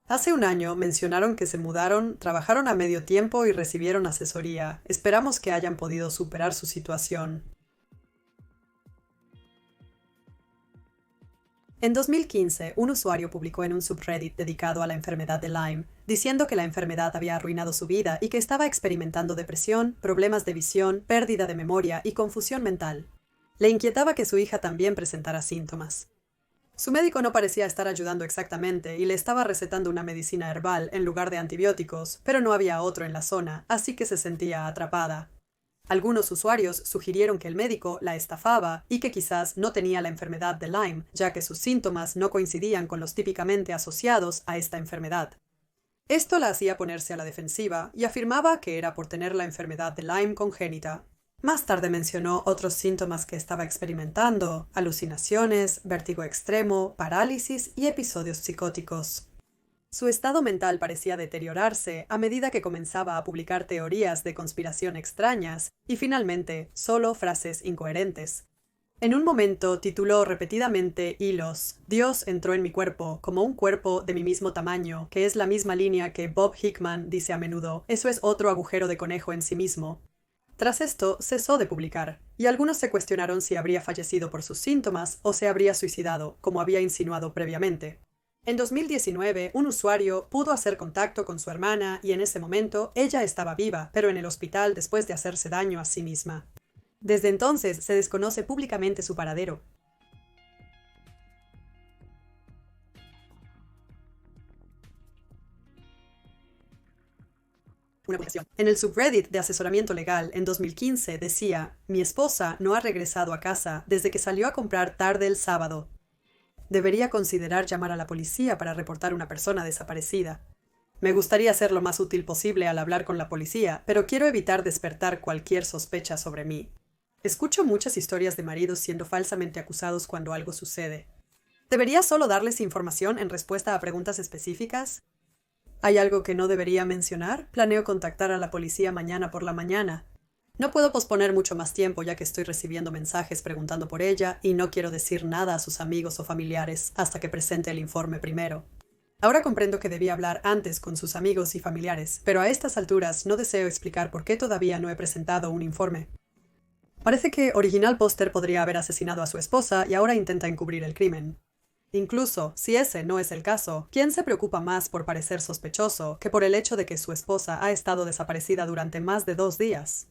S1: Hace un año mencionaron que se mudaron, trabajaron a medio tiempo y recibieron asesoría. Esperamos que hayan podido superar su situación. En 2015, un usuario publicó en un subreddit dedicado a la enfermedad de Lyme, diciendo que la enfermedad había arruinado su vida y que estaba experimentando depresión, problemas de visión, pérdida de memoria y confusión mental. Le inquietaba que su hija también presentara síntomas. Su médico no parecía estar ayudando exactamente y le estaba recetando una medicina herbal en lugar de antibióticos, pero no había otro en la zona, así que se sentía atrapada. Algunos usuarios sugirieron que el médico la estafaba y que quizás no tenía la enfermedad de Lyme, ya que sus síntomas no coincidían con los típicamente asociados a esta enfermedad. Esto la hacía ponerse a la defensiva y afirmaba que era por tener la enfermedad de Lyme congénita. Más tarde mencionó otros síntomas que estaba experimentando: alucinaciones, vértigo extremo, parálisis y episodios psicóticos. Su estado mental parecía deteriorarse a medida que comenzaba a publicar teorías de conspiración extrañas y finalmente solo frases incoherentes. En un momento tituló repetidamente hilos: Dios entró en mi cuerpo, como un cuerpo de mi mismo tamaño, que es la misma línea que Bob Hickman dice a menudo: eso es otro agujero de conejo en sí mismo. Tras esto, cesó de publicar, y algunos se cuestionaron si habría fallecido por sus síntomas o se habría suicidado, como había insinuado previamente. En 2019, un usuario pudo hacer contacto con su hermana y en ese momento ella estaba viva, pero en el hospital después de hacerse daño a sí misma. Desde entonces se desconoce públicamente su paradero. Una publicación en el subreddit de asesoramiento legal en 2015 decía: mi esposa no ha regresado a casa desde que salió a comprar tarde el sábado. Debería considerar llamar a la policía para reportar una persona desaparecida. Me gustaría ser lo más útil posible al hablar con la policía, pero quiero evitar despertar cualquier sospecha sobre mí. Escucho muchas historias de maridos siendo falsamente acusados cuando algo sucede. ¿Debería solo darles información en respuesta a preguntas específicas? ¿Hay algo que no debería mencionar? Planeo contactar a la policía mañana por la mañana. No puedo posponer mucho más tiempo ya que estoy recibiendo mensajes preguntando por ella y no quiero decir nada a sus amigos o familiares hasta que presente el informe primero. Ahora comprendo que debía hablar antes con sus amigos y familiares, pero a estas alturas no deseo explicar por qué todavía no he presentado un informe. Parece que Original Póster podría haber asesinado a su esposa y ahora intenta encubrir el crimen. Incluso, si ese no es el caso, ¿quién se preocupa más por parecer sospechoso que por el hecho de que su esposa ha estado desaparecida durante más de 2 días?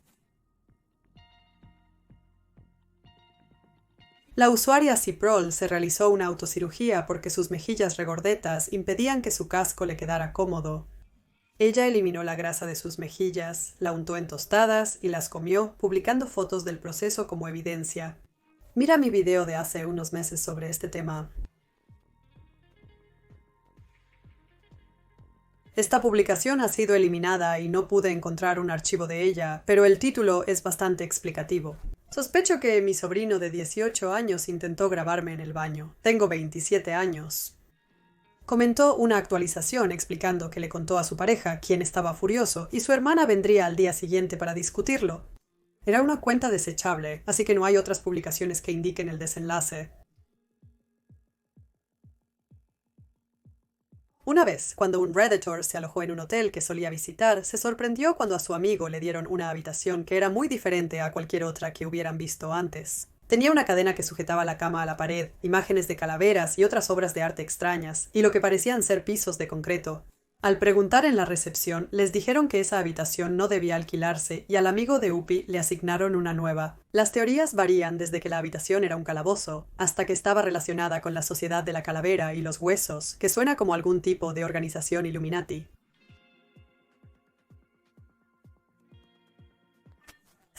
S1: La usuaria Ciprol se realizó una autocirugía porque sus mejillas regordetas impedían que su casco le quedara cómodo. Ella eliminó la grasa de sus mejillas, la untó en tostadas y las comió, publicando fotos del proceso como evidencia. Mira mi video de hace unos meses sobre este tema. Esta publicación ha sido eliminada y no pude encontrar un archivo de ella, pero el título es bastante explicativo. Sospecho que mi sobrino de 18 años intentó grabarme en el baño. Tengo 27 años. Comentó una actualización explicando que le contó a su pareja, quien estaba furioso, y su hermana vendría al día siguiente para discutirlo. Era una cuenta desechable, así que no hay otras publicaciones que indiquen el desenlace. Una vez, cuando un Redditor se alojó en un hotel que solía visitar, se sorprendió cuando a su amigo le dieron una habitación que era muy diferente a cualquier otra que hubieran visto antes. Tenía una cadena que sujetaba la cama a la pared, imágenes de calaveras y otras obras de arte extrañas, y lo que parecían ser pisos de concreto. Al preguntar en la recepción, les dijeron que esa habitación no debía alquilarse y al amigo de Upi le asignaron una nueva. Las teorías varían desde que la habitación era un calabozo, hasta que estaba relacionada con la Sociedad de la Calavera y los Huesos, que suena como algún tipo de organización Illuminati.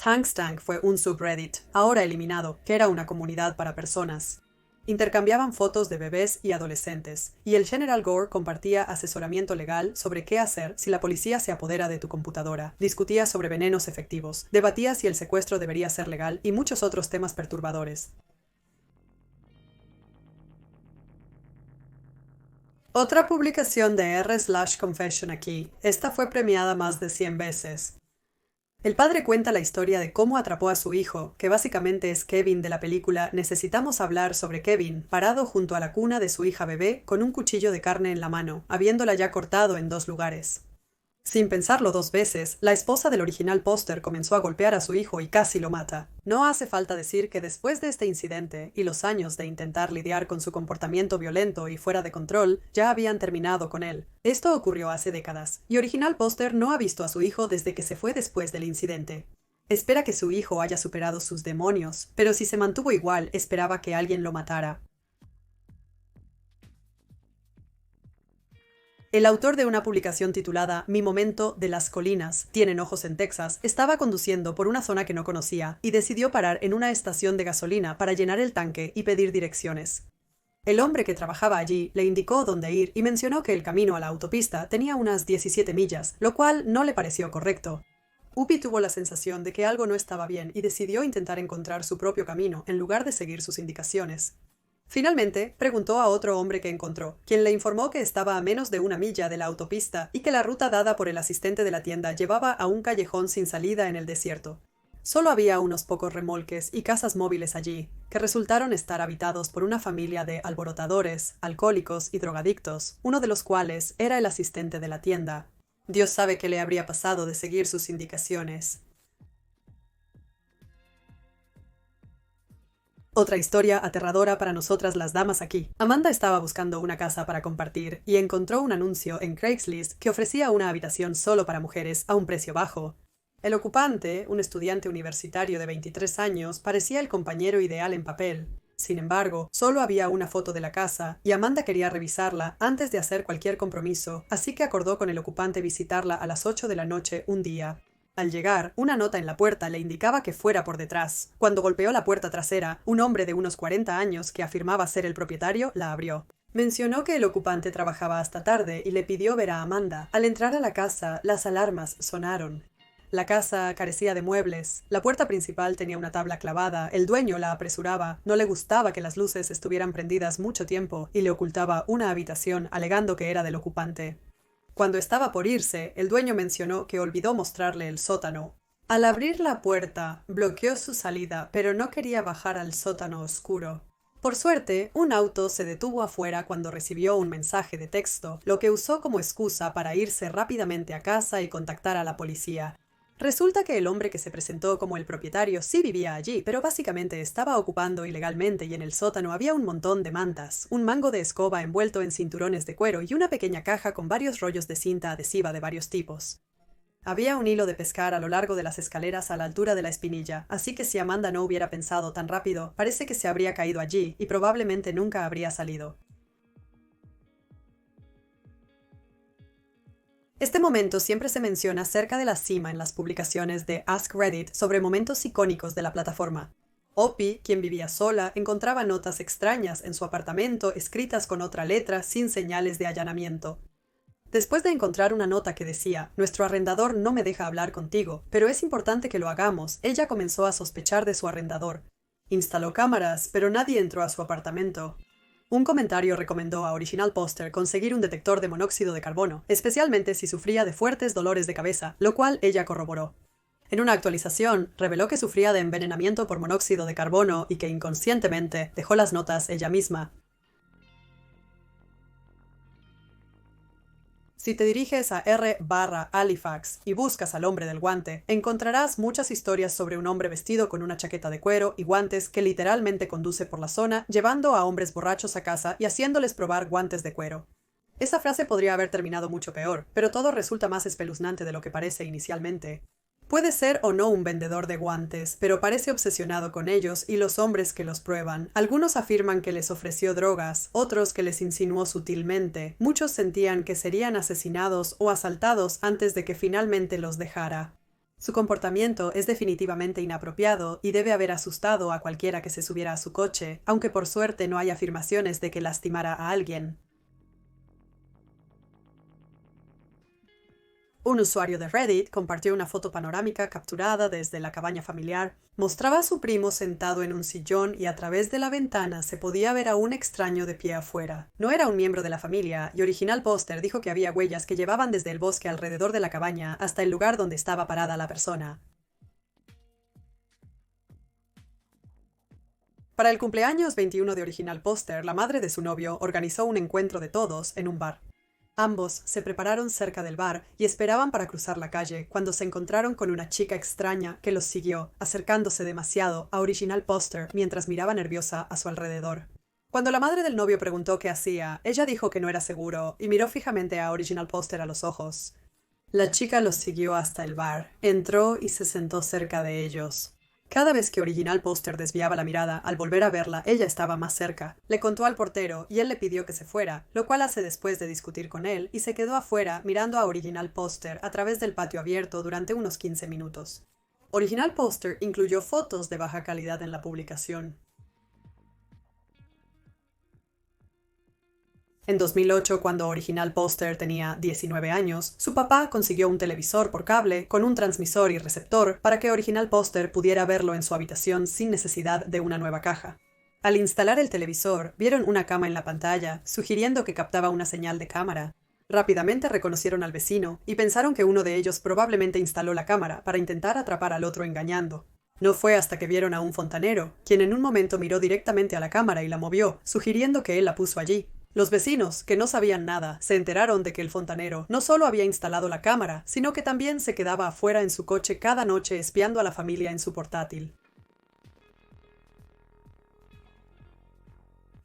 S1: Thankstank fue un subreddit, ahora eliminado, que era una comunidad para personas. Intercambiaban fotos de bebés y adolescentes, y el General Gore compartía asesoramiento legal sobre qué hacer si la policía se apodera de tu computadora, discutía sobre venenos efectivos, debatía si el secuestro debería ser legal y muchos otros temas perturbadores. Otra publicación de r/confession aquí. Esta fue premiada más de 100 veces. El padre cuenta la historia de cómo atrapó a su hijo, que básicamente es Kevin de la película Necesitamos hablar sobre Kevin, parado junto a la cuna de su hija bebé con un cuchillo de carne en la mano, habiéndola ya cortado en 2 lugares. Sin pensarlo 2 veces, la esposa del original póster comenzó a golpear a su hijo y casi lo mata. No hace falta decir que después de este incidente y los años de intentar lidiar con su comportamiento violento y fuera de control, ya habían terminado con él. Esto ocurrió hace décadas, y original póster no ha visto a su hijo desde que se fue después del incidente. Espera que su hijo haya superado sus demonios, pero si se mantuvo igual, esperaba que alguien lo matara. El autor de una publicación titulada Mi momento de las colinas tienen ojos en Texas estaba conduciendo por una zona que no conocía y decidió parar en una estación de gasolina para llenar el tanque y pedir direcciones. El hombre que trabajaba allí le indicó dónde ir y mencionó que el camino a la autopista tenía unas 17 millas, lo cual no le pareció correcto. Upi tuvo la sensación de que algo no estaba bien y decidió intentar encontrar su propio camino en lugar de seguir sus indicaciones. Finalmente, preguntó a otro hombre que encontró, quien le informó que estaba a menos de 1 milla de la autopista y que la ruta dada por el asistente de la tienda llevaba a un callejón sin salida en el desierto. Solo había unos pocos remolques y casas móviles allí, que resultaron estar habitados por una familia de alborotadores, alcohólicos y drogadictos, uno de los cuales era el asistente de la tienda. Dios sabe qué le habría pasado de seguir sus indicaciones. Otra historia aterradora para nosotras las damas aquí. Amanda estaba buscando una casa para compartir y encontró un anuncio en Craigslist que ofrecía una habitación solo para mujeres a un precio bajo. El ocupante, un estudiante universitario de 23 años, parecía el compañero ideal en papel. Sin embargo, solo había una foto de la casa y Amanda quería revisarla antes de hacer cualquier compromiso, así que acordó con el ocupante visitarla a las 8 de la noche un día. Al llegar, una nota en la puerta le indicaba que fuera por detrás. Cuando golpeó la puerta trasera, un hombre de unos 40 años que afirmaba ser el propietario la abrió. Mencionó que el ocupante trabajaba hasta tarde y le pidió ver a Amanda. Al entrar a la casa, las alarmas sonaron. La casa carecía de muebles, la puerta principal tenía una tabla clavada, el dueño la apresuraba, no le gustaba que las luces estuvieran prendidas mucho tiempo y le ocultaba una habitación alegando que era del ocupante. Cuando estaba por irse, el dueño mencionó que olvidó mostrarle el sótano. Al abrir la puerta, bloqueó su salida, pero no quería bajar al sótano oscuro. Por suerte, un auto se detuvo afuera cuando recibió un mensaje de texto, lo que usó como excusa para irse rápidamente a casa y contactar a la policía. Resulta que el hombre que se presentó como el propietario sí vivía allí, pero básicamente estaba ocupando ilegalmente y en el sótano había un montón de mantas, un mango de escoba envuelto en cinturones de cuero y una pequeña caja con varios rollos de cinta adhesiva de varios tipos. Había un hilo de pescar a lo largo de las escaleras a la altura de la espinilla, así que si Amanda no hubiera pensado tan rápido, parece que se habría caído allí y probablemente nunca habría salido. Este momento siempre se menciona cerca de la cima en las publicaciones de Ask Reddit sobre momentos icónicos de la plataforma. Opie, quien vivía sola, encontraba notas extrañas en su apartamento escritas con otra letra sin señales de allanamiento. Después de encontrar una nota que decía, nuestro arrendador no me deja hablar contigo, pero es importante que lo hagamos, ella comenzó a sospechar de su arrendador. Instaló cámaras, pero nadie entró a su apartamento. Un comentario recomendó a Original Póster conseguir un detector de monóxido de carbono, especialmente si sufría de fuertes dolores de cabeza, lo cual ella corroboró. En una actualización, reveló que sufría de envenenamiento por monóxido de carbono y que inconscientemente dejó las notas ella misma. Si te diriges a r/Halifax y buscas al hombre del guante, encontrarás muchas historias sobre un hombre vestido con una chaqueta de cuero y guantes que literalmente conduce por la zona, llevando a hombres borrachos a casa y haciéndoles probar guantes de cuero. Esa frase podría haber terminado mucho peor, pero todo resulta más espeluznante de lo que parece inicialmente. Puede ser o no un vendedor de guantes, pero parece obsesionado con ellos y los hombres que los prueban. Algunos afirman que les ofreció drogas, otros que les insinuó sutilmente. Muchos sentían que serían asesinados o asaltados antes de que finalmente los dejara. Su comportamiento es definitivamente inapropiado y debe haber asustado a cualquiera que se subiera a su coche, aunque por suerte no hay afirmaciones de que lastimara a alguien. Un usuario de Reddit compartió una foto panorámica capturada desde la cabaña familiar. Mostraba a su primo sentado en un sillón y a través de la ventana se podía ver a un extraño de pie afuera. No era un miembro de la familia y Original Poster dijo que había huellas que llevaban desde el bosque alrededor de la cabaña hasta el lugar donde estaba parada la persona. Para el cumpleaños 21 de Original Poster, la madre de su novio organizó un encuentro de todos en un bar. Ambos se prepararon cerca del bar y esperaban para cruzar la calle cuando se encontraron con una chica extraña que los siguió, acercándose demasiado a Original Poster mientras miraba nerviosa a su alrededor. Cuando la madre del novio preguntó qué hacía, ella dijo que no era seguro y miró fijamente a Original Poster a los ojos. La chica los siguió hasta el bar, entró y se sentó cerca de ellos. Cada vez que Original Poster desviaba la mirada, al volver a verla, ella estaba más cerca. Le contó al portero y él le pidió que se fuera, lo cual hace después de discutir con él, y se quedó afuera mirando a Original Poster a través del patio abierto durante unos 15 minutos. Original Poster incluyó fotos de baja calidad en la publicación. En 2008, cuando Original Poster tenía 19 años, su papá consiguió un televisor por cable con un transmisor y receptor para que Original Poster pudiera verlo en su habitación sin necesidad de una nueva caja. Al instalar el televisor, vieron una cama en la pantalla, sugiriendo que captaba una señal de cámara. Rápidamente reconocieron al vecino y pensaron que uno de ellos probablemente instaló la cámara para intentar atrapar al otro engañando. No fue hasta que vieron a un fontanero, quien en un momento miró directamente a la cámara y la movió, sugiriendo que él la puso allí. Los vecinos, que no sabían nada, se enteraron de que el fontanero no solo había instalado la cámara, sino que también se quedaba afuera en su coche cada noche espiando a la familia en su portátil.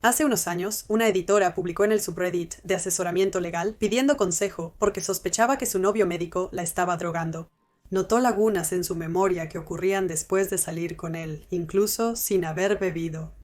S1: Hace unos años, una editora publicó en el subreddit de asesoramiento legal pidiendo consejo porque sospechaba que su novio médico la estaba drogando. Notó lagunas en su memoria que ocurrían después de salir con él, incluso sin haber bebido.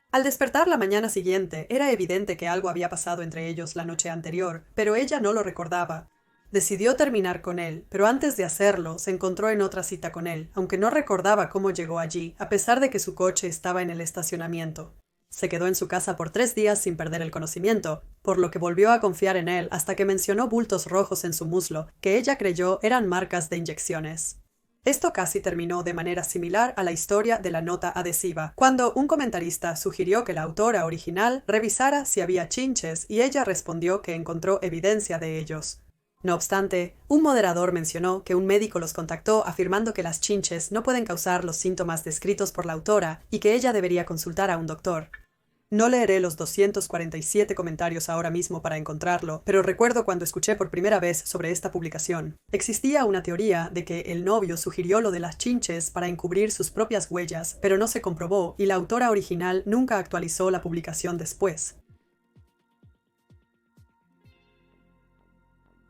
S1: Al despertar la mañana siguiente, era evidente que algo había pasado entre ellos la noche anterior, pero ella no lo recordaba. Decidió terminar con él, pero antes de hacerlo, se encontró en otra cita con él, aunque no recordaba cómo llegó allí, a pesar de que su coche estaba en el estacionamiento. Se quedó en su casa por 3 días sin perder el conocimiento, por lo que volvió a confiar en él hasta que mencionó bultos rojos en su muslo, que ella creyó eran marcas de inyecciones. Esto casi terminó de manera similar a la historia de la nota adhesiva, cuando un comentarista sugirió que la autora original revisara si había chinches y ella respondió que encontró evidencia de ellos. No obstante, un moderador mencionó que un médico los contactó afirmando que las chinches no pueden causar los síntomas descritos por la autora y que ella debería consultar a un doctor. No leeré los 247 comentarios ahora mismo para encontrarlo, pero recuerdo cuando escuché por primera vez sobre esta publicación. Existía una teoría de que el novio sugirió lo de las chinches para encubrir sus propias huellas, pero no se comprobó y la autora original nunca actualizó la publicación después.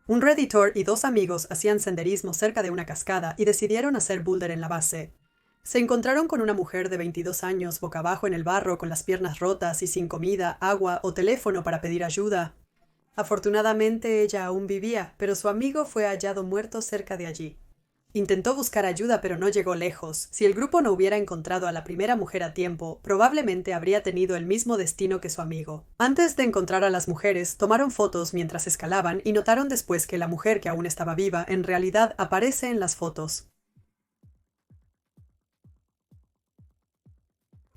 S1: Un redditor y 2 amigos hacían senderismo cerca de una cascada y decidieron hacer boulder en la base. Se encontraron con una mujer de 22 años boca abajo en el barro con las piernas rotas y sin comida, agua o teléfono para pedir ayuda. Afortunadamente ella aún vivía, pero su amigo fue hallado muerto cerca de allí. Intentó buscar ayuda pero no llegó lejos. Si el grupo no hubiera encontrado a la primera mujer a tiempo, probablemente habría tenido el mismo destino que su amigo. Antes de encontrar a las mujeres, tomaron fotos mientras escalaban y notaron después que la mujer que aún estaba viva en realidad aparece en las fotos.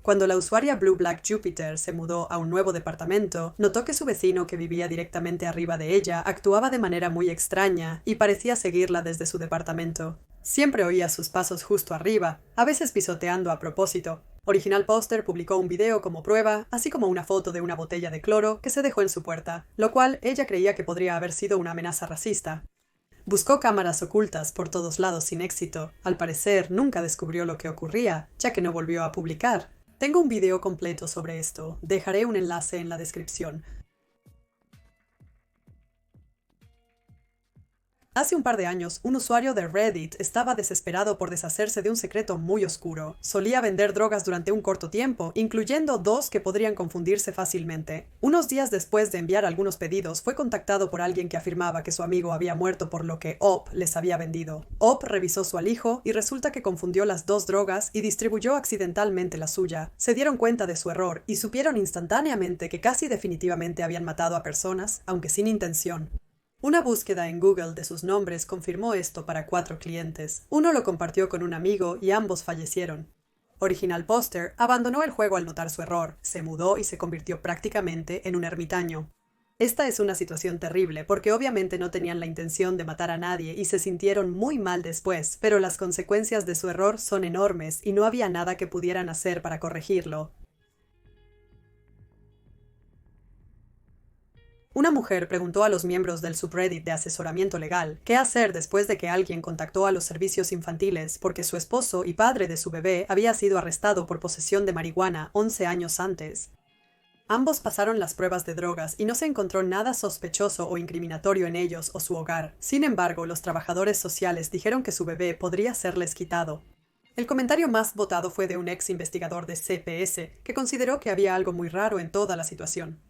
S1: Cuando la usuaria Blue Black Jupiter se mudó a un nuevo departamento, notó que su vecino que vivía directamente arriba de ella actuaba de manera muy extraña y parecía seguirla desde su departamento. Siempre oía sus pasos justo arriba, a veces pisoteando a propósito. Original Poster publicó un video como prueba, así como una foto de una botella de cloro que se dejó en su puerta, lo cual ella creía que podría haber sido una amenaza racista. Buscó cámaras ocultas por todos lados sin éxito. Al parecer, nunca descubrió lo que ocurría, ya que no volvió a publicar. Tengo un video completo sobre esto. Dejaré un enlace en la descripción. Hace un par de años, un usuario de Reddit estaba desesperado por deshacerse de un secreto muy oscuro. Solía vender drogas durante un corto tiempo, incluyendo dos que podrían confundirse fácilmente. Unos días después de enviar algunos pedidos, fue contactado por alguien que afirmaba que su amigo había muerto por lo que Op les había vendido. Op revisó su alijo y resulta que confundió las dos drogas y distribuyó accidentalmente la suya. Se dieron cuenta de su error y supieron instantáneamente que casi definitivamente habían matado a personas, aunque sin intención. Una búsqueda en Google de sus nombres confirmó esto para 4 clientes. Uno lo compartió con un amigo y ambos fallecieron. Original Poster abandonó el juego al notar su error, se mudó y se convirtió prácticamente en un ermitaño. Esta es una situación terrible porque obviamente no tenían la intención de matar a nadie y se sintieron muy mal después, pero las consecuencias de su error son enormes y no había nada que pudieran hacer para corregirlo. Una mujer preguntó a los miembros del subreddit de asesoramiento legal qué hacer después de que alguien contactó a los servicios infantiles porque su esposo y padre de su bebé había sido arrestado por posesión de marihuana 11 años antes. Ambos pasaron las pruebas de drogas y no se encontró nada sospechoso o incriminatorio en ellos o su hogar. Sin embargo, los trabajadores sociales dijeron que su bebé podría serles quitado. El comentario más votado fue de un ex investigador de CPS, que consideró que había algo muy raro en toda la situación.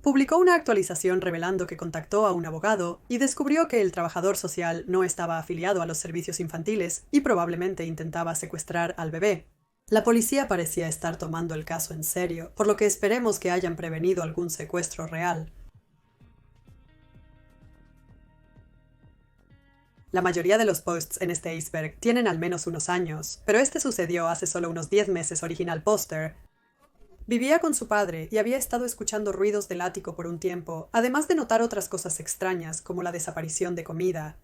S1: Publicó una actualización revelando que contactó a un abogado y descubrió que el trabajador social no estaba afiliado a los servicios infantiles y probablemente intentaba secuestrar al bebé. La policía parecía estar tomando el caso en serio, por lo que esperemos que hayan prevenido algún secuestro real. La mayoría de los posts en este iceberg tienen al menos unos años, pero este sucedió hace solo unos 10 meses. Original Poster vivía con su padre y había estado escuchando ruidos del ático por un tiempo, además de notar otras cosas extrañas como la desaparición de comida.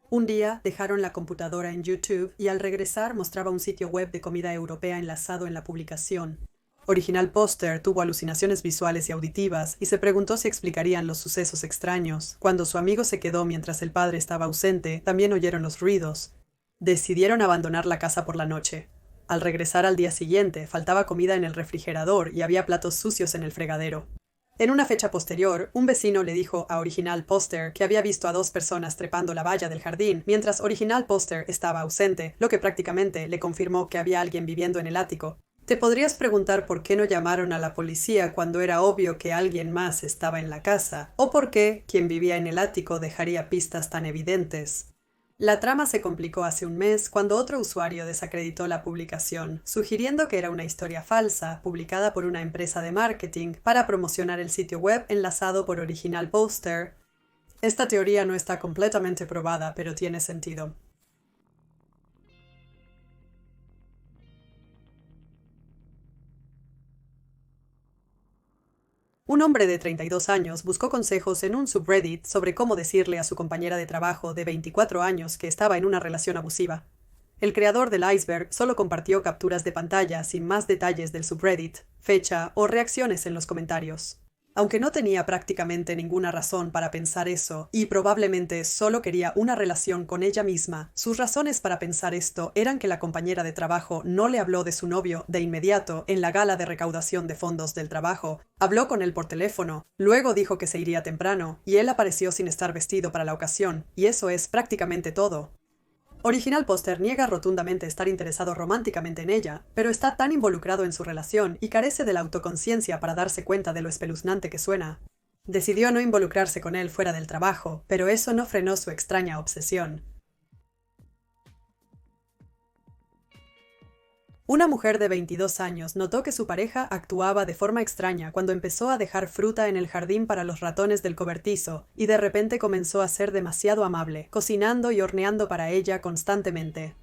S1: Un día dejaron la computadora en YouTube y al regresar mostraba un sitio web de comida europea enlazado en la publicación. Original Poster tuvo alucinaciones visuales y auditivas y se preguntó si explicarían los sucesos extraños. Cuando su amigo se quedó mientras el padre estaba ausente, también oyeron los ruidos. Decidieron abandonar la casa por la noche. Al regresar al día siguiente, faltaba comida en el refrigerador y había platos sucios en el fregadero. En una fecha posterior, un vecino le dijo a Original Poster que había visto a 2 personas trepando la valla del jardín mientras Original Poster estaba ausente, lo que prácticamente le confirmó que había alguien viviendo en el ático. Te podrías preguntar por qué no llamaron a la policía cuando era obvio que alguien más estaba en la casa, o por qué quien vivía en el ático dejaría pistas tan evidentes. La trama se complicó hace un mes cuando otro usuario desacreditó la publicación, sugiriendo que era una historia falsa publicada por una empresa de marketing para promocionar el sitio web enlazado por Original Poster. Esta teoría no está completamente probada, pero tiene sentido. Un hombre de 32 años buscó consejos en un subreddit sobre cómo decirle a su compañera de trabajo de 24 años que estaba en una relación abusiva. El creador del iceberg solo compartió capturas de pantalla sin más detalles del subreddit, fecha o reacciones en los comentarios. Aunque no tenía prácticamente ninguna razón para pensar eso, y probablemente solo quería una relación con ella misma, sus razones para pensar esto eran que la compañera de trabajo no le habló de su novio de inmediato en la gala de recaudación de fondos del trabajo. Habló con él por teléfono, luego dijo que se iría temprano, y él apareció sin estar vestido para la ocasión, y eso es prácticamente todo. Original Poster niega rotundamente estar interesado románticamente en ella, pero está tan involucrado en su relación y carece de la autoconciencia para darse cuenta de lo espeluznante que suena. Decidió no involucrarse con él fuera del trabajo, pero eso no frenó su extraña obsesión. Una mujer de 22 años notó que su pareja actuaba de forma extraña cuando empezó a dejar fruta en el jardín para los ratones del cobertizo, y de repente comenzó a ser demasiado amable, cocinando y horneando para ella constantemente.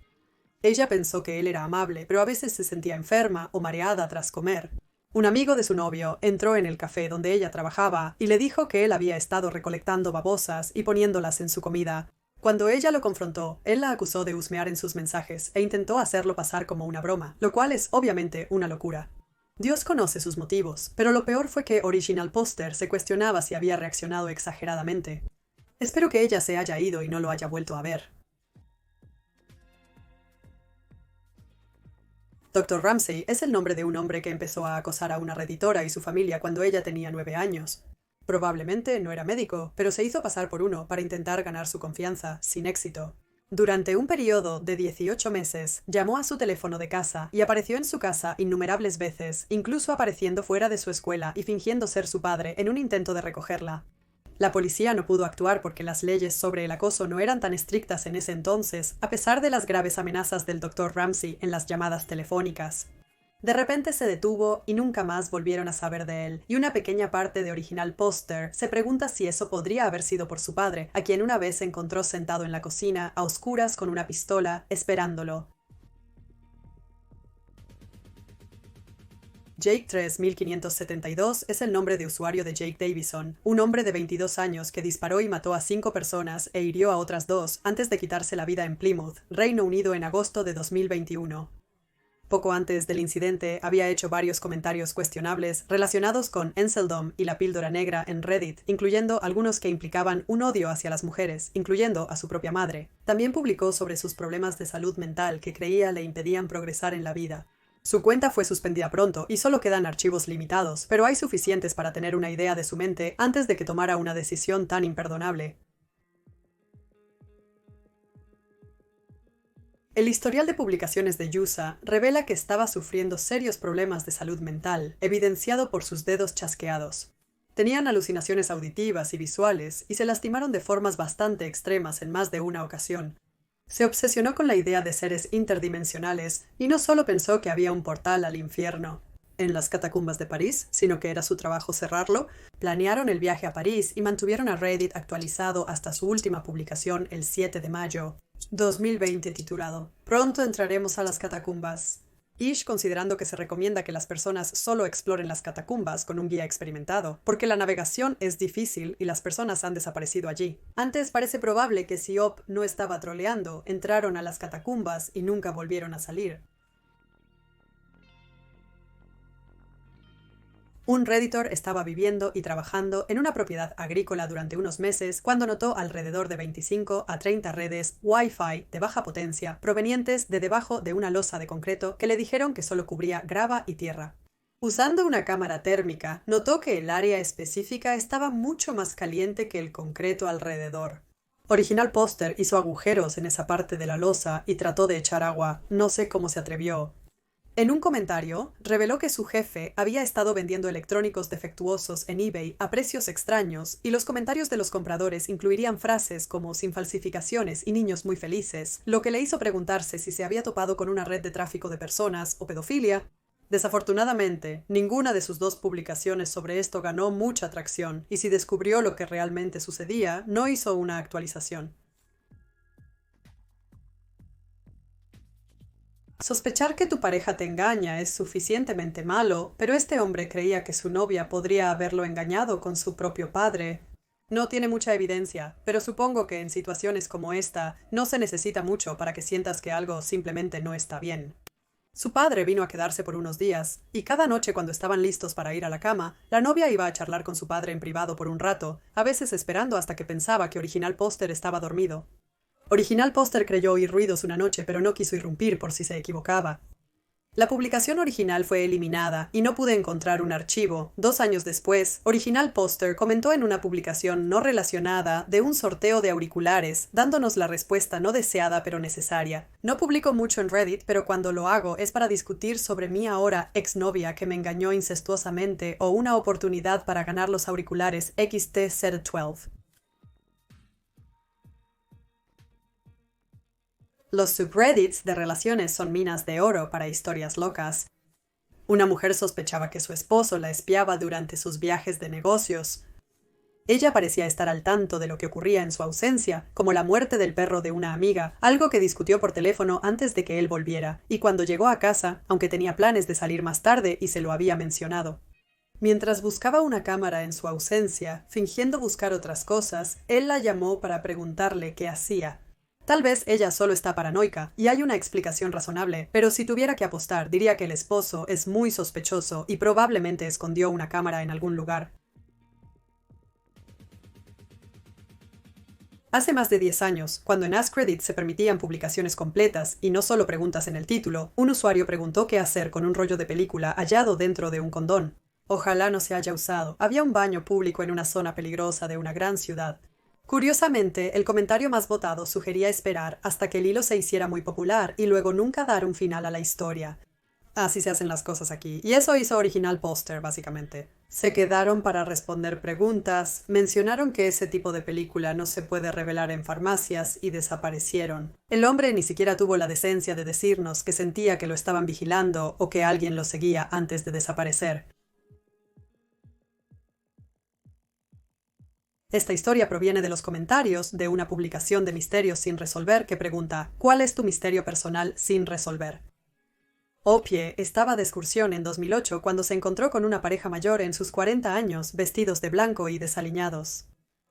S1: Ella pensó que él era amable, pero a veces se sentía enferma o mareada tras comer. Un amigo de su novio entró en el café donde ella trabajaba y le dijo que él había estado recolectando babosas y poniéndolas en su comida. Cuando ella lo confrontó, él la acusó de husmear en sus mensajes e intentó hacerlo pasar como una broma, lo cual es obviamente una locura. Dios conoce sus motivos, pero lo peor fue que Original Poster se cuestionaba si había reaccionado exageradamente. Espero que ella se haya ido y no lo haya vuelto a ver. Dr. Ramsey es el nombre de un hombre que empezó a acosar a una redditora y su familia cuando ella tenía 9 años. Probablemente no era médico, pero se hizo pasar por uno para intentar ganar su confianza, sin éxito. Durante un periodo de 18 meses, llamó a su teléfono de casa y apareció en su casa innumerables veces, incluso apareciendo fuera de su escuela y fingiendo ser su padre en un intento de recogerla. La policía no pudo actuar porque las leyes sobre el acoso no eran tan estrictas en ese entonces, a pesar de las graves amenazas del Dr. Ramsey en las llamadas telefónicas. De repente se detuvo y nunca más volvieron a saber de él, y una pequeña parte de Original Póster se pregunta si eso podría haber sido por su padre, a quien una vez encontró sentado en la cocina, a oscuras con una pistola, esperándolo. Jake 3572 es el nombre de usuario de Jake Davison, un hombre de 22 años que disparó y mató a 5 personas e hirió a otras 2 antes de quitarse la vida en Plymouth, Reino Unido en agosto de 2021. Poco antes del incidente, había hecho varios comentarios cuestionables relacionados con Enseldom y la píldora negra en Reddit, incluyendo algunos que implicaban un odio hacia las mujeres, incluyendo a su propia madre. También publicó sobre sus problemas de salud mental que creía le impedían progresar en la vida. Su cuenta fue suspendida pronto y solo quedan archivos limitados, pero hay suficientes para tener una idea de su mente antes de que tomara una decisión tan imperdonable. El historial de publicaciones de Yusa revela que estaba sufriendo serios problemas de salud mental, evidenciado por sus dedos chasqueados. Tenían alucinaciones auditivas y visuales y se lastimaron de formas bastante extremas en más de una ocasión. Se obsesionó con la idea de seres interdimensionales y no solo pensó que había un portal al infierno en las catacumbas de París, sino que era su trabajo cerrarlo. Planearon el viaje a París y mantuvieron a Reddit actualizado hasta su última publicación el 7 de mayo. 2020 titulado "Pronto entraremos a las catacumbas". Ish considerando que se recomienda que las personas solo exploren las catacumbas con un guía experimentado, porque la navegación es difícil y las personas han desaparecido allí. Antes parece probable que si Op no estaba troleando, entraron a las catacumbas y nunca volvieron a salir. Un redditor estaba viviendo y trabajando en una propiedad agrícola durante unos meses cuando notó alrededor de 25 a 30 redes Wi-Fi de baja potencia provenientes de debajo de una losa de concreto que le dijeron que solo cubría grava y tierra. Usando una cámara térmica, notó que el área específica estaba mucho más caliente que el concreto alrededor. Original Póster hizo agujeros en esa parte de la losa y trató de echar agua. No sé cómo se atrevió. En un comentario, reveló que su jefe había estado vendiendo electrónicos defectuosos en eBay a precios extraños y los comentarios de los compradores incluirían frases como "sin falsificaciones" y "niños muy felices", lo que le hizo preguntarse si se había topado con una red de tráfico de personas o pedofilia. Desafortunadamente, ninguna de sus 2 publicaciones sobre esto ganó mucha atracción, y si descubrió lo que realmente sucedía, no hizo una actualización. Sospechar que tu pareja te engaña es suficientemente malo, pero este hombre creía que su novia podría haberlo engañado con su propio padre. No tiene mucha evidencia, pero supongo que en situaciones como esta no se necesita mucho para que sientas que algo simplemente no está bien. Su padre vino a quedarse por unos días, y cada noche cuando estaban listos para ir a la cama, la novia iba a charlar con su padre en privado por un rato, a veces esperando hasta que pensaba que Original Póster estaba dormido. Original Póster creyó oír ruidos una noche, pero no quiso irrumpir por si se equivocaba. La publicación original fue eliminada y no pude encontrar un archivo. 2 años después, Original Póster comentó en una publicación no relacionada de un sorteo de auriculares, dándonos la respuesta no deseada pero necesaria. No publico mucho en Reddit, pero cuando lo hago es para discutir sobre mi ahora exnovia que me engañó incestuosamente o una oportunidad para ganar los auriculares XT-Z12. Los subreddits de relaciones son minas de oro para historias locas. Una mujer sospechaba que su esposo la espiaba durante sus viajes de negocios. Ella parecía estar al tanto de lo que ocurría en su ausencia, como la muerte del perro de una amiga, algo que discutió por teléfono antes de que él volviera, y cuando llegó a casa, aunque tenía planes de salir más tarde y se lo había mencionado. Mientras buscaba una cámara en su ausencia, fingiendo buscar otras cosas, él la llamó para preguntarle qué hacía. Tal vez ella solo está paranoica, y hay una explicación razonable, pero si tuviera que apostar, diría que el esposo es muy sospechoso y probablemente escondió una cámara en algún lugar. Hace más de 10 años, cuando en Ask Reddit se permitían publicaciones completas y no solo preguntas en el título, un usuario preguntó qué hacer con un rollo de película hallado dentro de un condón. Ojalá no se haya usado. Había un baño público en una zona peligrosa de una gran ciudad. Curiosamente, el comentario más votado sugería esperar hasta que el hilo se hiciera muy popular y luego nunca dar un final a la historia. Así se hacen las cosas aquí. Y eso hizo Original Poster, básicamente. Se quedaron para responder preguntas, mencionaron que ese tipo de película no se puede revelar en farmacias y desaparecieron. El hombre ni siquiera tuvo la decencia de decirnos que sentía que lo estaban vigilando o que alguien lo seguía antes de desaparecer. Esta historia proviene de los comentarios de una publicación de Misterios sin resolver que pregunta ¿cuál es tu misterio personal sin resolver? Opie estaba de excursión en 2008 cuando se encontró con una pareja mayor en sus 40 años, vestidos de blanco y desaliñados.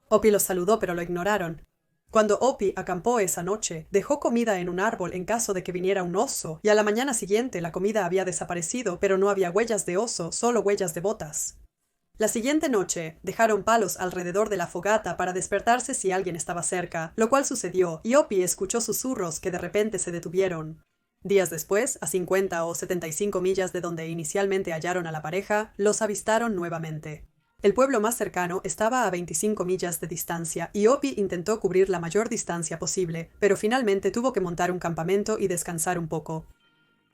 S1: Opie los saludó pero lo ignoraron. Cuando Opie acampó esa noche, dejó comida en un árbol en caso de que viniera un oso, y a la mañana siguiente la comida había desaparecido, pero no había huellas de oso, solo huellas de botas. La siguiente noche, dejaron palos alrededor de la fogata para despertarse si alguien estaba cerca, lo cual sucedió, y Opie escuchó susurros que de repente se detuvieron. Días después, a 50 o 75 millas de donde inicialmente hallaron a la pareja, los avistaron nuevamente. El pueblo más cercano estaba a 25 millas de distancia y Opie intentó cubrir la mayor distancia posible, pero finalmente tuvo que montar un campamento y descansar un poco.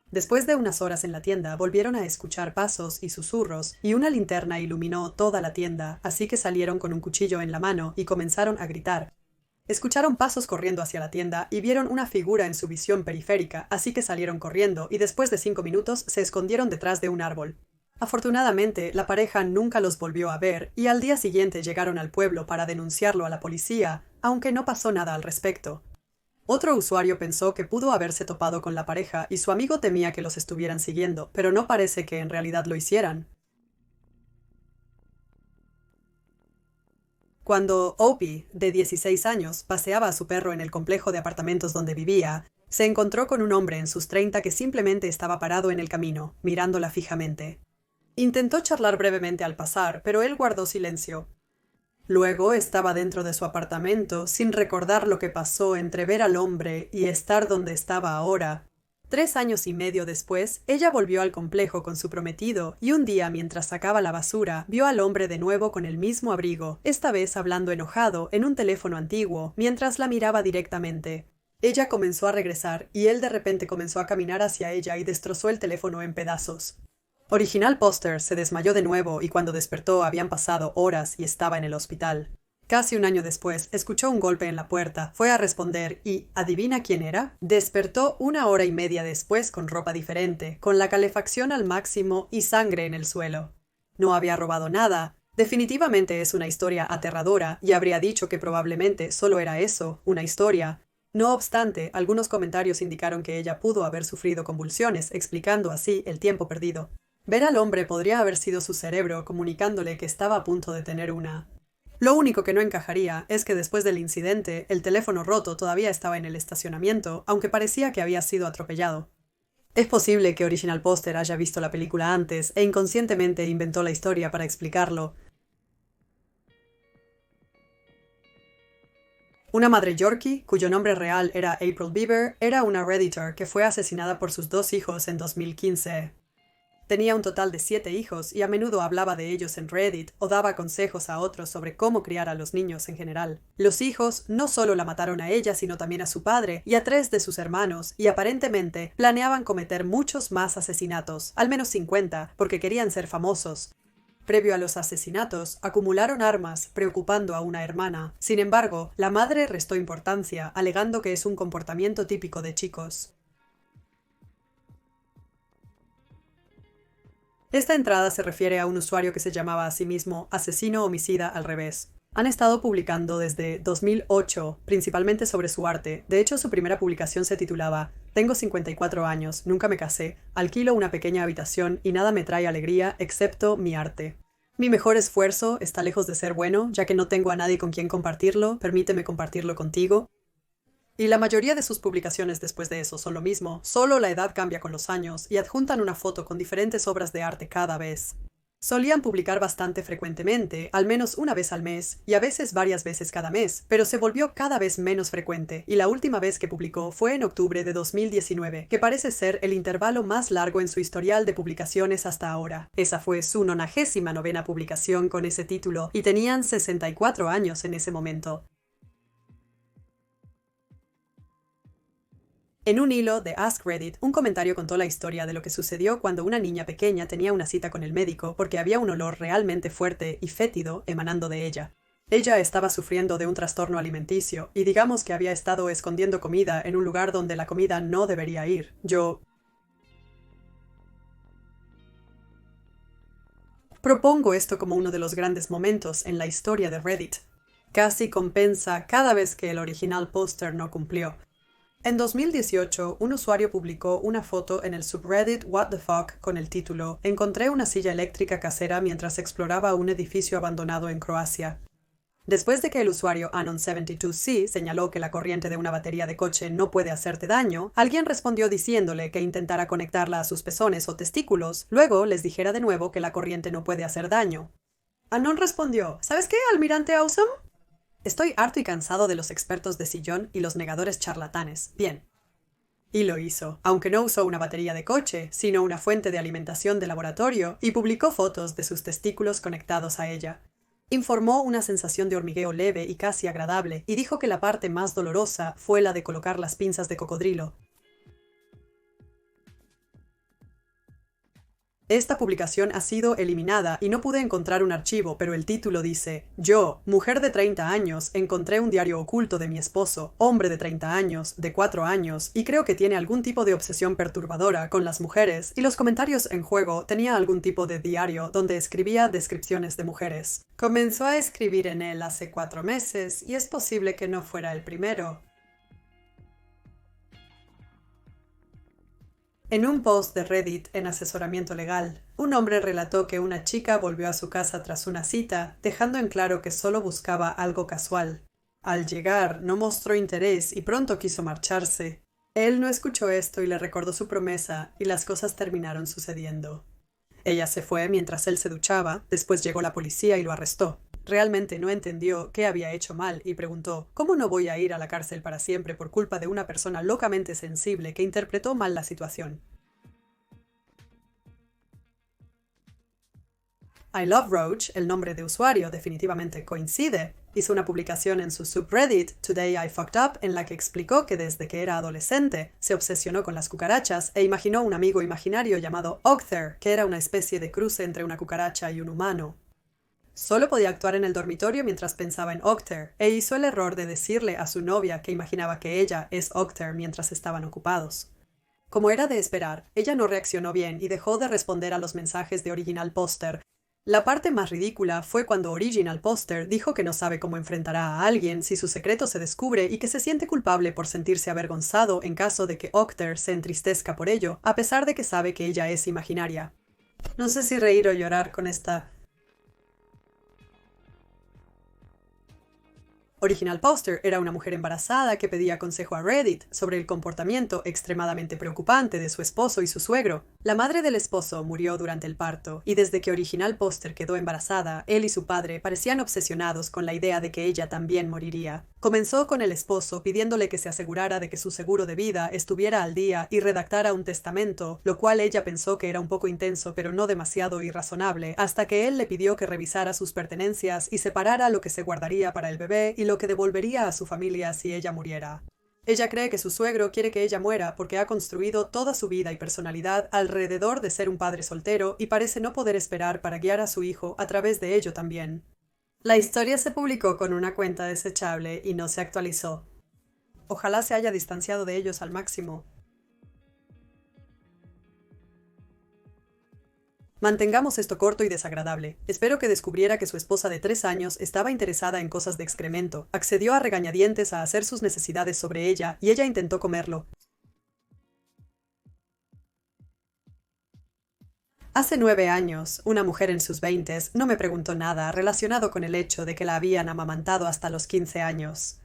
S1: Después de unas horas en la tienda, volvieron a escuchar pasos y susurros, y una linterna iluminó toda la tienda, así que salieron con un cuchillo en la mano y comenzaron a gritar. Escucharon pasos corriendo hacia la tienda y vieron una figura en su visión periférica, así que salieron corriendo y después de 5 minutos se escondieron detrás de un árbol. Afortunadamente, la pareja nunca los volvió a ver y al día siguiente llegaron al pueblo para denunciarlo a la policía, aunque no pasó nada al respecto. Otro usuario pensó que pudo haberse topado con la pareja y su amigo temía que los estuvieran siguiendo, pero no parece que en realidad lo hicieran. Cuando Opie, de 16 años, paseaba a su perro en el complejo de apartamentos donde vivía, se encontró con un hombre en sus 30 que simplemente estaba parado en el camino, mirándola fijamente. Intentó charlar brevemente al pasar, pero él guardó silencio. Luego estaba dentro de su apartamento, sin recordar lo que pasó entre ver al hombre y estar donde estaba ahora. 3 años y medio después, ella volvió al complejo con su prometido, y un día mientras sacaba la basura, vio al hombre de nuevo con el mismo abrigo, esta vez hablando enojado, en un teléfono antiguo, mientras la miraba directamente. Ella comenzó a regresar, y él de repente comenzó a caminar hacia ella y destrozó el teléfono en pedazos. Original Poster se desmayó de nuevo y cuando despertó habían pasado horas y estaba en el hospital. Casi un año después, escuchó un golpe en la puerta, fue a responder y, ¿adivina quién era? Despertó 1 hora y media después con ropa diferente, con la calefacción al máximo y sangre en el suelo. No había robado nada. Definitivamente es una historia aterradora y habría dicho que probablemente solo era eso, una historia. No obstante, algunos comentarios indicaron que ella pudo haber sufrido convulsiones, explicando así el tiempo perdido. Ver al hombre podría haber sido su cerebro comunicándole que estaba a punto de tener una. Lo único que no encajaría es que después del incidente, el teléfono roto todavía estaba en el estacionamiento, aunque parecía que había sido atropellado. Es posible que Original Poster haya visto la película antes e inconscientemente inventó la historia para explicarlo. Una madre Yorkie, cuyo nombre real era April Beaver, era una Redditor que fue asesinada por sus 2 hijos en 2015. Tenía un total de 7 hijos y a menudo hablaba de ellos en Reddit o daba consejos a otros sobre cómo criar a los niños en general. Los hijos no solo la mataron a ella, sino también a su padre y a 3 de sus hermanos, y aparentemente planeaban cometer muchos más asesinatos, al menos 50, porque querían ser famosos. Previo a los asesinatos, acumularon armas, preocupando a una hermana. Sin embargo, la madre restó importancia, alegando que es un comportamiento típico de chicos. Esta entrada se refiere a un usuario que se llamaba a sí mismo Asesino Homicida al revés. Han estado publicando desde 2008, principalmente sobre su arte. De hecho, su primera publicación se titulaba Tengo 54 años, nunca me casé, alquilo una pequeña habitación y nada me trae alegría excepto mi arte. Mi mejor esfuerzo está lejos de ser bueno, ya que no tengo a nadie con quien compartirlo, permíteme compartirlo contigo. Y la mayoría de sus publicaciones después de eso son lo mismo, solo la edad cambia con los años y adjuntan una foto con diferentes obras de arte cada vez. Solían publicar bastante frecuentemente, al menos una vez al mes, y a veces varias veces cada mes, pero se volvió cada vez menos frecuente, y la última vez que publicó fue en octubre de 2019, que parece ser el intervalo más largo en su historial de publicaciones hasta ahora. Esa fue su 99ª publicación con ese título, y tenían 64 años en ese momento. En un hilo de Ask Reddit, un comentario contó la historia de lo que sucedió cuando una niña pequeña tenía una cita con el médico porque había un olor realmente fuerte y fétido emanando de ella. Ella estaba sufriendo de un trastorno alimenticio y digamos que había estado escondiendo comida en un lugar donde la comida no debería ir. Yo propongo esto como uno de los grandes momentos en la historia de Reddit. Casi compensa cada vez que el original póster no cumplió. En 2018, un usuario publicó una foto en el subreddit What the Fuck con el título "Encontré una silla eléctrica casera mientras exploraba un edificio abandonado en Croacia". Después de que el usuario Anon72C señaló que la corriente de una batería de coche no puede hacerte daño, alguien respondió diciéndole que intentara conectarla a sus pezones o testículos, luego les dijera de nuevo que la corriente no puede hacer daño. Anon respondió: ¿Sabes qué, almirante Awesome? Estoy harto y cansado de los expertos de sillón y los negadores charlatanes. Bien. Y lo hizo, aunque no usó una batería de coche, sino una fuente de alimentación de laboratorio, y publicó fotos de sus testículos conectados a ella. Informó una sensación de hormigueo leve y casi agradable, y dijo que la parte más dolorosa fue la de colocar las pinzas de cocodrilo. Esta publicación ha sido eliminada y no pude encontrar un archivo, pero el título dice: Yo, mujer de 30 años, encontré un diario oculto de mi esposo, hombre de 30 años, de 4 años, y creo que tiene algún tipo de obsesión perturbadora con las mujeres, y los comentarios en juego tenía algún tipo de diario donde escribía descripciones de mujeres. Comenzó a escribir en él hace 4 meses, y es posible que no fuera el primero. En un post de Reddit en asesoramiento legal, un hombre relató que una chica volvió a su casa tras una cita, dejando en claro que solo buscaba algo casual. Al llegar, no mostró interés y pronto quiso marcharse. Él no escuchó esto y le recordó su promesa, y las cosas terminaron sucediendo. Ella se fue mientras él se duchaba, después llegó la policía y lo arrestó. Realmente no entendió qué había hecho mal y preguntó: ¿cómo no voy a ir a la cárcel para siempre por culpa de una persona locamente sensible que interpretó mal la situación? I Love Roach, el nombre de usuario definitivamente coincide, hizo una publicación en su subreddit Today I Fucked Up en la que explicó que desde que era adolescente se obsesionó con las cucarachas e imaginó un amigo imaginario llamado Octher, que era una especie de cruce entre una cucaracha y un humano. Solo podía actuar en el dormitorio mientras pensaba en Octher, e hizo el error de decirle a su novia que imaginaba que ella es Octher mientras estaban ocupados. Como era de esperar, ella no reaccionó bien y dejó de responder a los mensajes de Original Poster. La parte más ridícula fue cuando Original Poster dijo que no sabe cómo enfrentará a alguien si su secreto se descubre y que se siente culpable por sentirse avergonzado en caso de que Octher se entristezca por ello, a pesar de que sabe que ella es imaginaria. No sé si reír o llorar con esta. Original Poster era una mujer embarazada que pedía consejo a Reddit sobre el comportamiento extremadamente preocupante de su esposo y su suegro. La madre del esposo murió durante el parto, y desde que Original Poster quedó embarazada, él y su padre parecían obsesionados con la idea de que ella también moriría. Comenzó con el esposo pidiéndole que se asegurara de que su seguro de vida estuviera al día y redactara un testamento, lo cual ella pensó que era un poco intenso pero no demasiado irrazonable, hasta que él le pidió que revisara sus pertenencias y separara lo que se guardaría para el bebé y lo que devolvería a su familia si ella muriera. Ella cree que su suegro quiere que ella muera porque ha construido toda su vida y personalidad alrededor de ser un padre soltero y parece no poder esperar para guiar a su hijo a través de ello también. La historia se publicó con una cuenta desechable y no se actualizó. Ojalá se haya distanciado de ellos al máximo. Mantengamos esto corto y desagradable. Espero que descubriera que su esposa de 3 años estaba interesada en cosas de excremento. Accedió a regañadientes a hacer sus necesidades sobre ella y ella intentó comerlo. Hace 9 años, una mujer en sus 20s no me preguntó nada relacionado con el hecho de que la habían amamantado hasta los 15 años.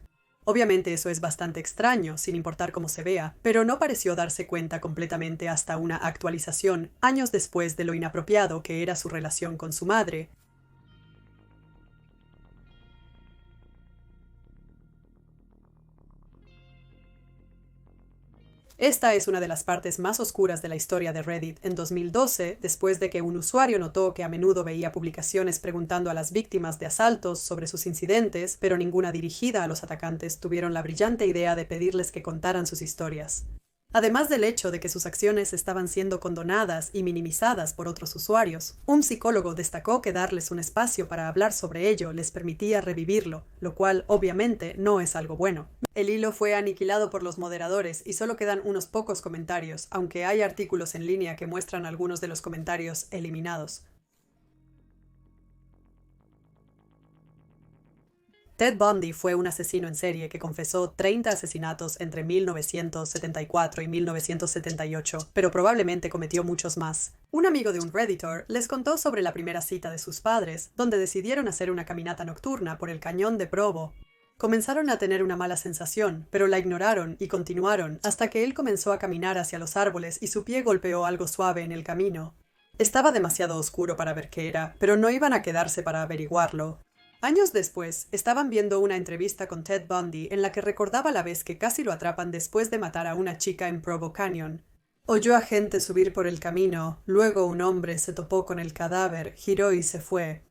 S1: Obviamente eso es bastante extraño, sin importar cómo se vea, pero no pareció darse cuenta completamente hasta una actualización, años después de lo inapropiado que era su relación con su madre. Esta es una de las partes más oscuras de la historia de Reddit. En 2012, después de que un usuario notó que a menudo veía publicaciones preguntando a las víctimas de asaltos sobre sus incidentes, pero ninguna dirigida a los atacantes, tuvieron la brillante idea de pedirles que contaran sus historias. Además del hecho de que sus acciones estaban siendo condonadas y minimizadas por otros usuarios, un psicólogo destacó que darles un espacio para hablar sobre ello les permitía revivirlo, lo cual obviamente no es algo bueno. El hilo fue aniquilado por los moderadores y solo quedan unos pocos comentarios, aunque hay artículos en línea que muestran algunos de los comentarios eliminados. Ted Bundy fue un asesino en serie que confesó 30 asesinatos entre 1974 y 1978, pero probablemente cometió muchos más. Un amigo de un Redditor les contó sobre la primera cita de sus padres, donde decidieron hacer una caminata nocturna por el cañón de Provo. Comenzaron a tener una mala sensación, pero la ignoraron y continuaron hasta que él comenzó a caminar hacia los árboles y su pie golpeó algo suave en el camino. Estaba demasiado oscuro para ver qué era, pero no iban a quedarse para averiguarlo. Años después, estaban viendo una entrevista con Ted Bundy en la que recordaba la vez que casi lo atrapan después de matar a una chica en Provo Canyon. Oyó a gente subir por el camino, luego un hombre se topó con el cadáver, giró y se fue.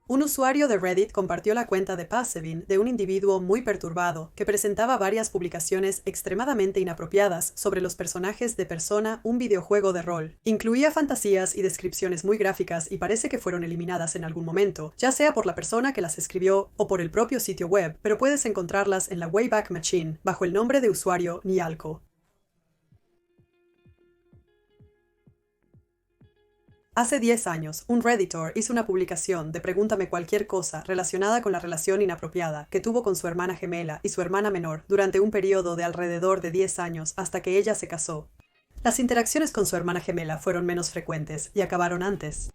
S1: Un usuario de Reddit compartió la cuenta de Passevin de un individuo muy perturbado que presentaba varias publicaciones extremadamente inapropiadas sobre los personajes de Persona, un videojuego de rol. Incluía fantasías y descripciones muy gráficas y parece que fueron eliminadas en algún momento, ya sea por la persona que las escribió o por el propio sitio web, pero puedes encontrarlas en la Wayback Machine bajo el nombre de usuario Nialco. Hace 10 años, un Redditor hizo una publicación de Pregúntame cualquier cosa relacionada con la relación inapropiada que tuvo con su hermana gemela y su hermana menor durante un periodo de alrededor de 10 años hasta que ella se casó. Las interacciones con su hermana gemela fueron menos frecuentes y acabaron antes.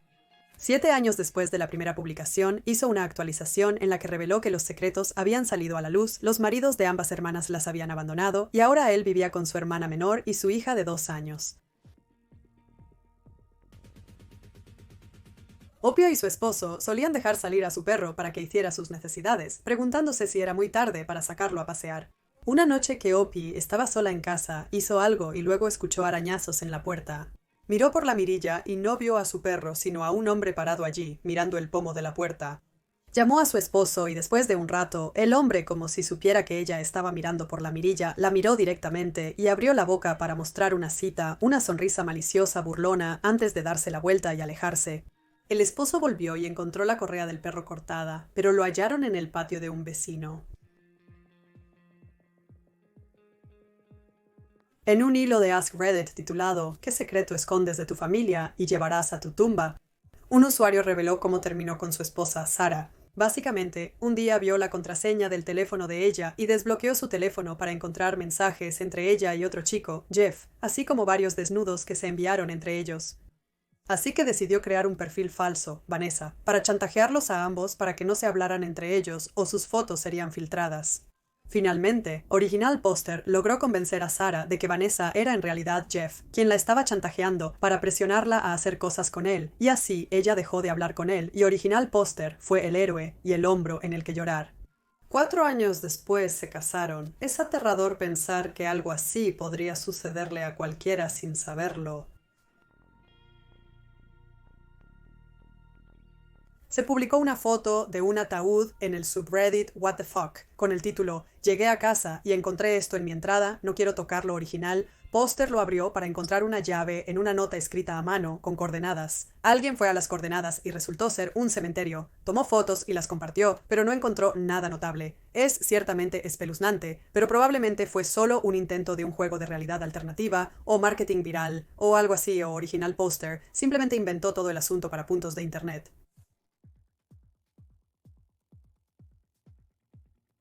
S1: 7 años después de la primera publicación, hizo una actualización en la que reveló que los secretos habían salido a la luz, los maridos de ambas hermanas las habían abandonado y ahora él vivía con su hermana menor y su hija de 2 años. Opio y su esposo solían dejar salir a su perro para que hiciera sus necesidades, preguntándose si era muy tarde para sacarlo a pasear. Una noche que Opie estaba sola en casa, hizo algo y luego escuchó arañazos en la puerta. Miró por la mirilla y no vio a su perro, sino a un hombre parado allí, mirando el pomo de la puerta. Llamó a su esposo y después de un rato, el hombre, como si supiera que ella estaba mirando por la mirilla, la miró directamente y abrió la boca para mostrar una cita, una sonrisa maliciosa burlona, antes de darse la vuelta y alejarse. El esposo volvió y encontró la correa del perro cortada, pero lo hallaron en el patio de un vecino. En un hilo de Ask Reddit titulado ¿Qué secreto escondes de tu familia y llevarás a tu tumba?, un usuario reveló cómo terminó con su esposa, Sarah. Básicamente, un día vio la contraseña del teléfono de ella y desbloqueó su teléfono para encontrar mensajes entre ella y otro chico, Jeff, así como varios desnudos que se enviaron entre ellos. Así que decidió crear un perfil falso, Vanessa, para chantajearlos a ambos para que no se hablaran entre ellos o sus fotos serían filtradas. Finalmente, Original Poster logró convencer a Sarah de que Vanessa era en realidad Jeff, quien la estaba chantajeando para presionarla a hacer cosas con él, y así ella dejó de hablar con él y Original Poster fue el héroe y el hombro en el que llorar. 4 años después se casaron. Es aterrador pensar que algo así podría sucederle a cualquiera sin saberlo. Se publicó una foto de un ataúd en el subreddit What the Fuck, con el título «Llegué a casa y encontré esto en mi entrada, no quiero tocar lo original». Poster lo abrió para encontrar una llave en una nota escrita a mano con coordenadas. Alguien fue a las coordenadas y resultó ser un cementerio. Tomó fotos y las compartió, pero no encontró nada notable. Es ciertamente espeluznante, pero probablemente fue solo un intento de un juego de realidad alternativa, o marketing viral, o algo así, o Original Poster. Simplemente inventó todo el asunto para puntos de internet.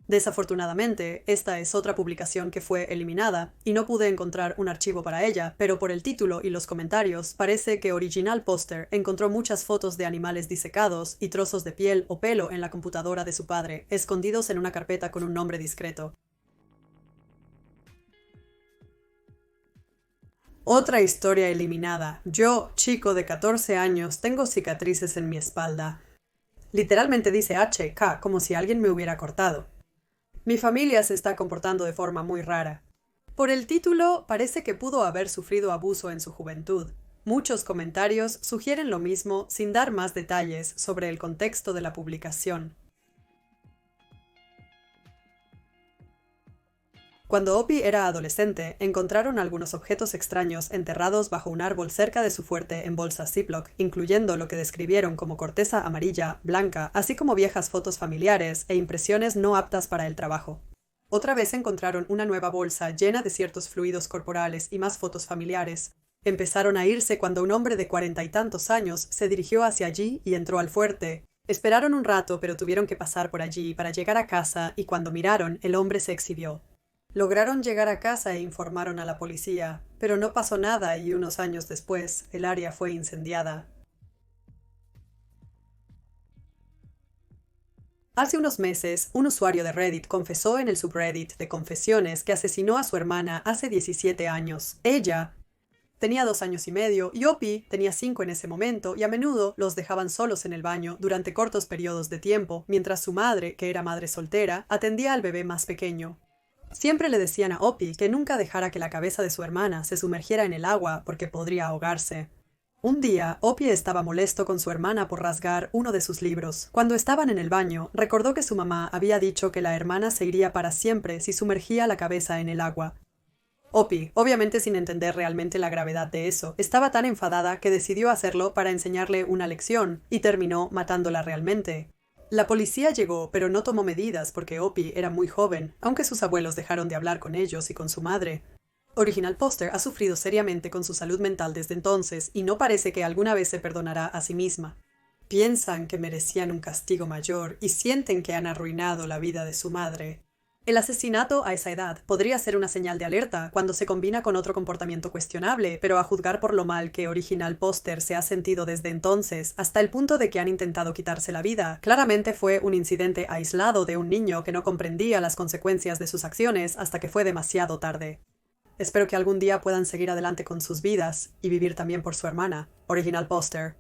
S1: Desafortunadamente, esta es otra publicación que fue eliminada, y no pude encontrar un archivo para ella, pero por el título y los comentarios parece que Original Poster encontró muchas fotos de animales disecados y trozos de piel o pelo en la computadora de su padre, escondidos en una carpeta con un nombre discreto. Otra historia eliminada. Yo, chico de 14 años, tengo cicatrices en mi espalda. Literalmente dice HK, como si alguien me hubiera cortado. Mi familia se está comportando de forma muy rara. Por el título, parece que pudo haber sufrido abuso en su juventud. Muchos comentarios sugieren lo mismo sin dar más detalles sobre el contexto de la publicación. Cuando Opie era adolescente, encontraron algunos objetos extraños enterrados bajo un árbol cerca de su fuerte en bolsas Ziploc, incluyendo lo que describieron como corteza amarilla, blanca, así como viejas fotos familiares e impresiones no aptas para el trabajo. Otra vez encontraron una nueva bolsa llena de ciertos fluidos corporales y más fotos familiares. Empezaron a irse cuando un hombre de 40 y tantos años se dirigió hacia allí y entró al fuerte. Esperaron un rato, pero tuvieron que pasar por allí para llegar a casa y cuando miraron, el hombre se exhibió. Lograron llegar a casa e informaron a la policía, pero no pasó nada y unos años después, el área fue incendiada. Hace unos meses, un usuario de Reddit confesó en el subreddit de confesiones que asesinó a su hermana hace 17 años. Ella tenía 2 años y medio y Opie tenía 5 en ese momento y a menudo los dejaban solos en el baño durante cortos periodos de tiempo, mientras su madre, que era madre soltera, atendía al bebé más pequeño. Siempre le decían a Opie que nunca dejara que la cabeza de su hermana se sumergiera en el agua porque podría ahogarse. Un día, Opie estaba molesto con su hermana por rasgar uno de sus libros. Cuando estaban en el baño, recordó que su mamá había dicho que la hermana se iría para siempre si sumergía la cabeza en el agua. Opie, obviamente sin entender realmente la gravedad de eso, estaba tan enfadada que decidió hacerlo para enseñarle una lección y terminó matándola realmente. La policía llegó, pero no tomó medidas porque Opie era muy joven, aunque sus abuelos dejaron de hablar con ellos y con su madre. Original Poster ha sufrido seriamente con su salud mental desde entonces y no parece que alguna vez se perdonará a sí misma. Piensan que merecían un castigo mayor y sienten que han arruinado la vida de su madre. El asesinato a esa edad podría ser una señal de alerta cuando se combina con otro comportamiento cuestionable, pero a juzgar por lo mal que Original Poster se ha sentido desde entonces, hasta el punto de que han intentado quitarse la vida, claramente fue un incidente aislado de un niño que no comprendía las consecuencias de sus acciones hasta que fue demasiado tarde. Espero que algún día puedan seguir adelante con sus vidas y vivir también por su hermana, Original Poster.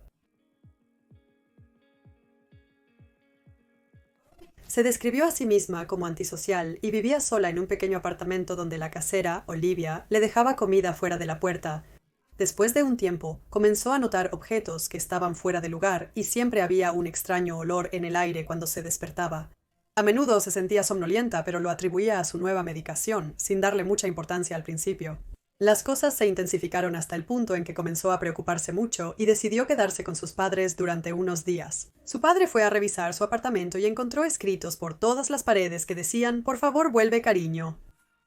S1: Se describió a sí misma como antisocial y vivía sola en un pequeño apartamento donde la casera, Olivia, le dejaba comida fuera de la puerta. Después de un tiempo, comenzó a notar objetos que estaban fuera de lugar y siempre había un extraño olor en el aire cuando se despertaba. A menudo se sentía somnolienta, pero lo atribuía a su nueva medicación, sin darle mucha importancia al principio. Las cosas se intensificaron hasta el punto en que comenzó a preocuparse mucho y decidió quedarse con sus padres durante unos días. Su padre fue a revisar su apartamento y encontró escritos por todas las paredes que decían «Por favor, vuelve, cariño».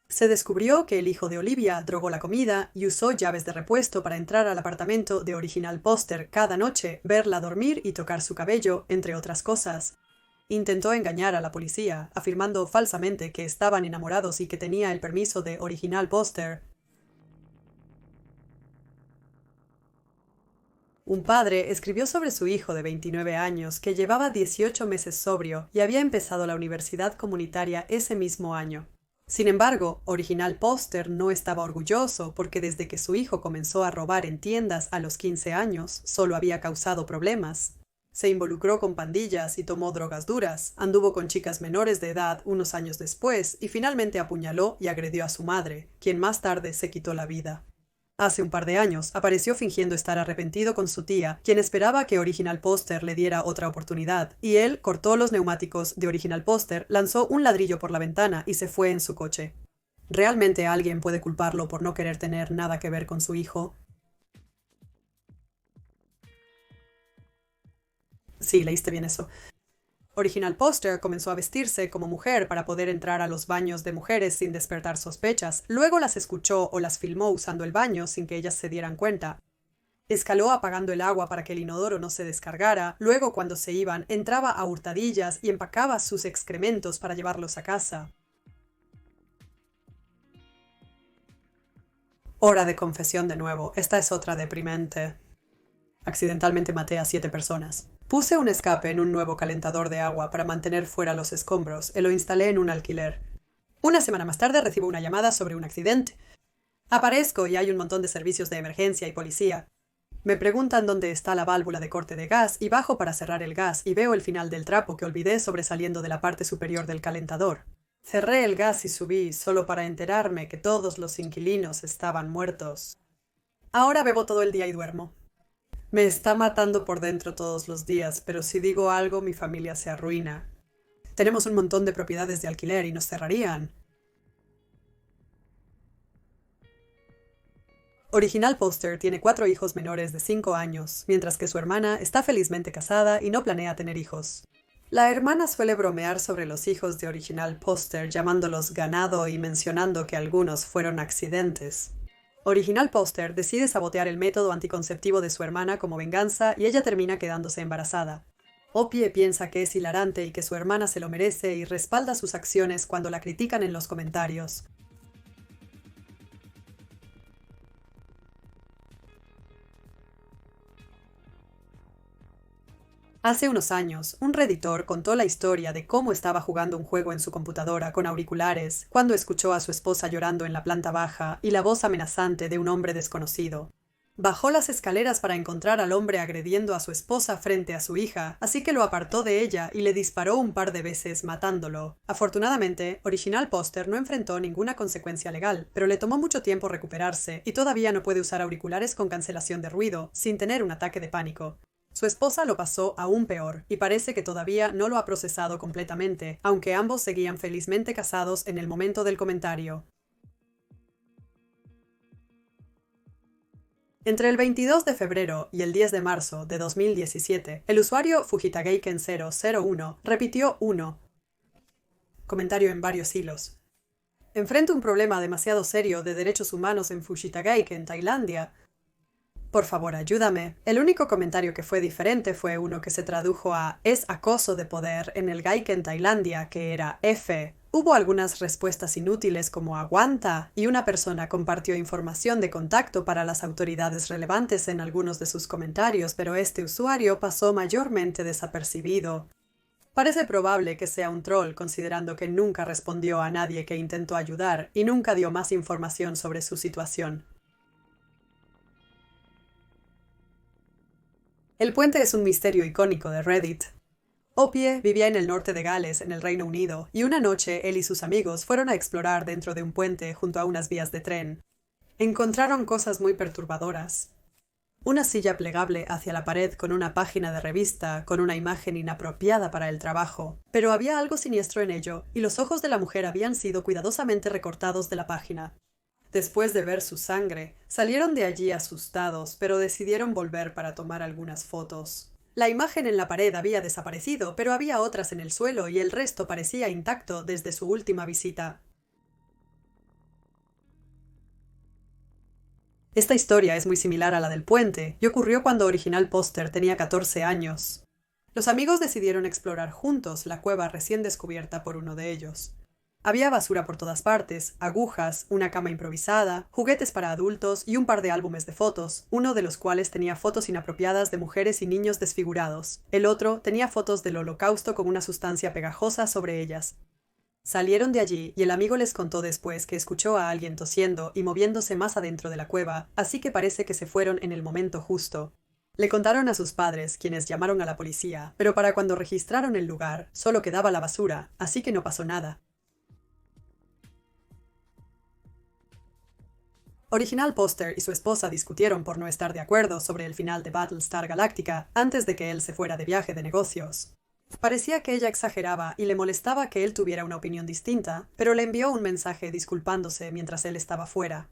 S1: Se descubrió que el hijo de Olivia drogó la comida y usó llaves de repuesto para entrar al apartamento de Original Poster cada noche, verla dormir y tocar su cabello, entre otras cosas. Intentó engañar a la policía, afirmando falsamente que estaban enamorados y que tenía el permiso de Original Poster. Un padre escribió sobre su hijo de 29 años que llevaba 18 meses sobrio y había empezado la universidad comunitaria ese mismo año. Sin embargo, Original Poster no estaba orgulloso porque desde que su hijo comenzó a robar en tiendas a los 15 años, solo había causado problemas. Se involucró con pandillas y tomó drogas duras, anduvo con chicas menores de edad unos años después y finalmente apuñaló y agredió a su madre, quien más tarde se quitó la vida. Hace un par de años apareció fingiendo estar arrepentido con su tía, quien esperaba que Original Poster le diera otra oportunidad, y él cortó los neumáticos de Original Poster, lanzó un ladrillo por la ventana y se fue en su coche. ¿Realmente alguien puede culparlo por no querer tener nada que ver con su hijo? Sí, leíste bien eso. Original Poster comenzó a vestirse como mujer para poder entrar a los baños de mujeres sin despertar sospechas. Luego las escuchó o las filmó usando el baño sin que ellas se dieran cuenta. Escaló apagando el agua para que el inodoro no se descargara, luego cuando se iban, entraba a hurtadillas y empacaba sus excrementos para llevarlos a casa. Hora de confesión de nuevo, esta es otra deprimente. Accidentalmente maté a 7 personas. Puse un escape en un nuevo calentador de agua para mantener fuera los escombros y lo instalé en un alquiler. Una semana más tarde recibo una llamada sobre un accidente. Aparezco y hay un montón de servicios de emergencia y policía. Me preguntan dónde está la válvula de corte de gas y bajo para cerrar el gas y veo el final del trapo que olvidé sobresaliendo de la parte superior del calentador. Cerré el gas y subí solo para enterarme que todos los inquilinos estaban muertos. Ahora bebo todo el día y duermo. Me está matando por dentro todos los días, pero si digo algo mi familia se arruina. Tenemos un montón de propiedades de alquiler y nos cerrarían. Original Poster tiene 4 hijos menores de 5 años, mientras que su hermana está felizmente casada y no planea tener hijos. La hermana suele bromear sobre los hijos de Original Poster llamándolos ganado y mencionando que algunos fueron accidentes. Original Poster decide sabotear el método anticonceptivo de su hermana como venganza y ella termina quedándose embarazada. Opie piensa que es hilarante y que su hermana se lo merece y respalda sus acciones cuando la critican en los comentarios. Hace unos años, un redditor contó la historia de cómo estaba jugando un juego en su computadora con auriculares cuando escuchó a su esposa llorando en la planta baja y la voz amenazante de un hombre desconocido. Bajó las escaleras para encontrar al hombre agrediendo a su esposa frente a su hija, así que lo apartó de ella y le disparó un par de veces, matándolo. Afortunadamente, Original Poster no enfrentó ninguna consecuencia legal, pero le tomó mucho tiempo recuperarse y todavía no puede usar auriculares con cancelación de ruido, sin tener un ataque de pánico. Su esposa lo pasó aún peor, y parece que todavía no lo ha procesado completamente, aunque ambos seguían felizmente casados en el momento del comentario. Entre el 22 de febrero y el 10 de marzo de 2017, el usuario Fujitageiken001 repitió 1. Comentario en varios hilos. Enfrento un problema demasiado serio de derechos humanos en Fujitageiken, Tailandia. Por favor, ayúdame. El único comentario que fue diferente fue uno que se tradujo a «es acoso de poder» en el Gaiken Tailandia, que era F. Hubo algunas respuestas inútiles como «aguanta» y una persona compartió información de contacto para las autoridades relevantes en algunos de sus comentarios, pero este usuario pasó mayormente desapercibido. Parece probable que sea un troll, considerando que nunca respondió a nadie que intentó ayudar y nunca dio más información sobre su situación. El puente es un misterio icónico de Reddit. Opie vivía en el norte de Gales, en el Reino Unido, y una noche él y sus amigos fueron a explorar dentro de un puente junto a unas vías de tren. Encontraron cosas muy perturbadoras. Una silla plegable hacia la pared con una página de revista con una imagen inapropiada para el trabajo, pero había algo siniestro en ello, y los ojos de la mujer habían sido cuidadosamente recortados de la página. Después de ver su sangre, salieron de allí asustados, pero decidieron volver para tomar algunas fotos. La imagen en la pared había desaparecido, pero había otras en el suelo y el resto parecía intacto desde su última visita. Esta historia es muy similar a la del puente y ocurrió cuando Original Poster tenía 14 años. Los amigos decidieron explorar juntos la cueva recién descubierta por uno de ellos. Había basura por todas partes, agujas, una cama improvisada, juguetes para adultos y un par de álbumes de fotos, uno de los cuales tenía fotos inapropiadas de mujeres y niños desfigurados. El otro tenía fotos del Holocausto con una sustancia pegajosa sobre ellas. Salieron de allí y el amigo les contó después que escuchó a alguien tosiendo y moviéndose más adentro de la cueva, así que parece que se fueron en el momento justo. Le contaron a sus padres, quienes llamaron a la policía, pero para cuando registraron el lugar, solo quedaba la basura, así que no pasó nada. Original Poster y su esposa discutieron por no estar de acuerdo sobre el final de Battlestar Galactica antes de que él se fuera de viaje de negocios. Parecía que ella exageraba y le molestaba que él tuviera una opinión distinta, pero le envió un mensaje disculpándose mientras él estaba fuera.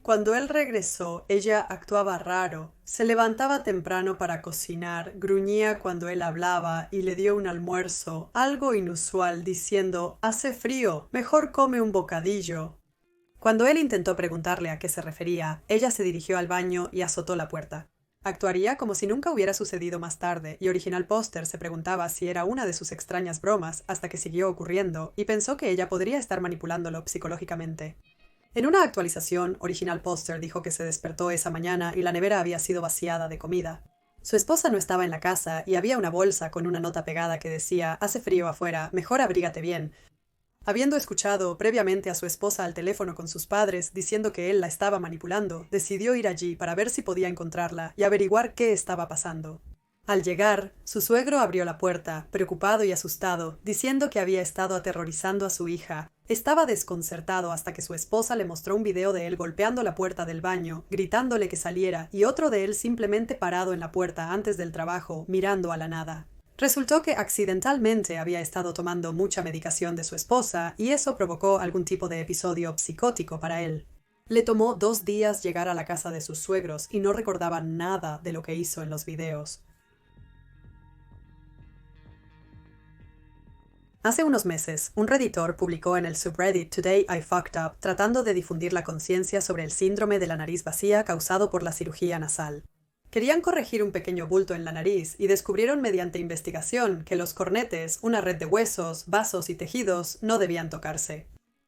S1: Cuando él regresó, ella actuaba raro. Se levantaba temprano para cocinar, gruñía cuando él hablaba y le dio un almuerzo, algo inusual, diciendo «Hace frío, mejor come un bocadillo». Cuando él intentó preguntarle a qué se refería, ella se dirigió al baño y azotó la puerta. Actuaría como si nunca hubiera sucedido más tarde, y Original Poster se preguntaba si era una de sus extrañas bromas hasta que siguió ocurriendo, y pensó que ella podría estar manipulándolo psicológicamente. En una actualización, Original Poster dijo que se despertó esa mañana y la nevera había sido vaciada de comida. Su esposa no estaba en la casa y había una bolsa con una nota pegada que decía: «Hace frío afuera, mejor abrígate bien». Habiendo escuchado previamente a su esposa al teléfono con sus padres diciendo que él la estaba manipulando, decidió ir allí para ver si podía encontrarla y averiguar qué estaba pasando. Al llegar, su suegro abrió la puerta, preocupado y asustado, diciendo que había estado aterrorizando a su hija. Estaba desconcertado hasta que su esposa le mostró un video de él golpeando la puerta del baño, gritándole que saliera, y otro de él simplemente parado en la puerta antes del trabajo, mirando a la nada. Resultó que accidentalmente había estado tomando mucha medicación de su esposa y eso provocó algún tipo de episodio psicótico para él. Le tomó 2 días llegar a la casa de sus suegros y no recordaba nada de lo que hizo en los videos. Hace unos meses, un redditor publicó en el subreddit Today I Fucked Up tratando de difundir la conciencia sobre el síndrome de la nariz vacía causado por la cirugía nasal. Querían corregir un pequeño bulto en la nariz y descubrieron mediante investigación que los cornetes, una red de huesos, vasos y tejidos, no debían tocarse.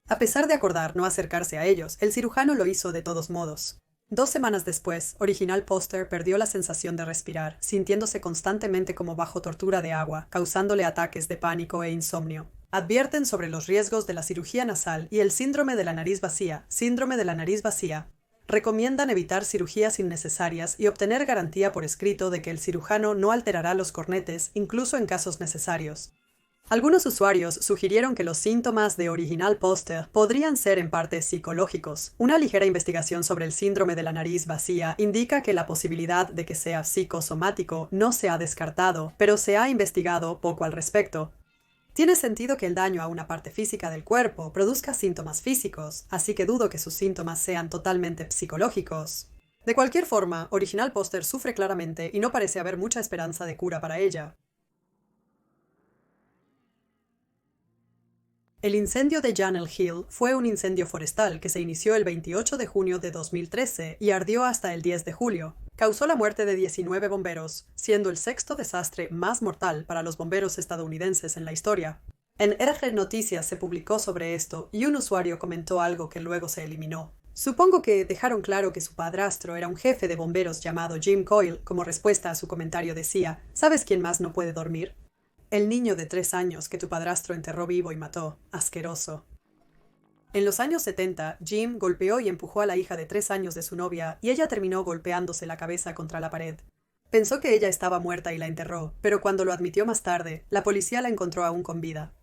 S1: A pesar de acordar no acercarse a ellos, el cirujano lo hizo de todos modos. 2 semanas después, Original Poster perdió la sensación de respirar, sintiéndose constantemente como bajo tortura de agua, causándole ataques de pánico e insomnio. Advierten sobre los riesgos de la cirugía nasal y el síndrome de la nariz vacía, síndrome de la nariz vacía. Recomiendan evitar cirugías innecesarias y obtener garantía por escrito de que el cirujano no alterará los cornetes, incluso en casos necesarios. Algunos usuarios sugirieron que los síntomas de Original Poster podrían ser en parte psicológicos. Una ligera investigación sobre el síndrome de la nariz vacía indica que la posibilidad de que sea psicosomático no se ha descartado, pero se ha investigado poco al respecto. Tiene sentido que el daño a una parte física del cuerpo produzca síntomas físicos, así que dudo que sus síntomas sean totalmente psicológicos. De cualquier forma, Original Poster sufre claramente y no parece haber mucha esperanza de cura para ella. El incendio de Janel Hill fue un incendio forestal que se inició el 28 de junio de 2013 y ardió hasta el 10 de julio. Causó la muerte de 19 bomberos, siendo el 6º desastre más mortal para los bomberos estadounidenses en la historia. En RG Noticias se publicó sobre esto y un usuario comentó algo que luego se eliminó. Supongo que dejaron claro que su padrastro era un jefe de bomberos llamado Jim Coyle. Como respuesta a su comentario decía: ¿sabes quién más no puede dormir? El niño de 3 años que tu padrastro enterró vivo y mató. Asqueroso. En los años 70, Jim golpeó y empujó a la hija de 3 años de su novia y ella terminó golpeándose la cabeza contra la pared. Pensó que ella estaba muerta y la enterró, pero cuando lo admitió más tarde, la policía la encontró aún con vida.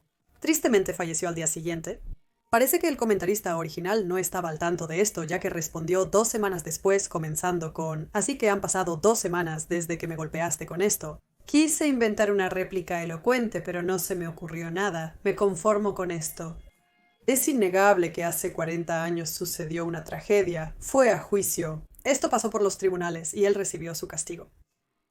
S1: Tristemente falleció al día siguiente. Parece que el comentarista original no estaba al tanto de esto, ya que respondió 2 semanas después, comenzando con: «Así que han pasado 2 semanas desde que me golpeaste con esto. Quise inventar una réplica elocuente, pero no se me ocurrió nada. Me conformo con esto». Es innegable que hace 40 años sucedió una tragedia. Fue a juicio. Esto pasó por los tribunales y él recibió su castigo.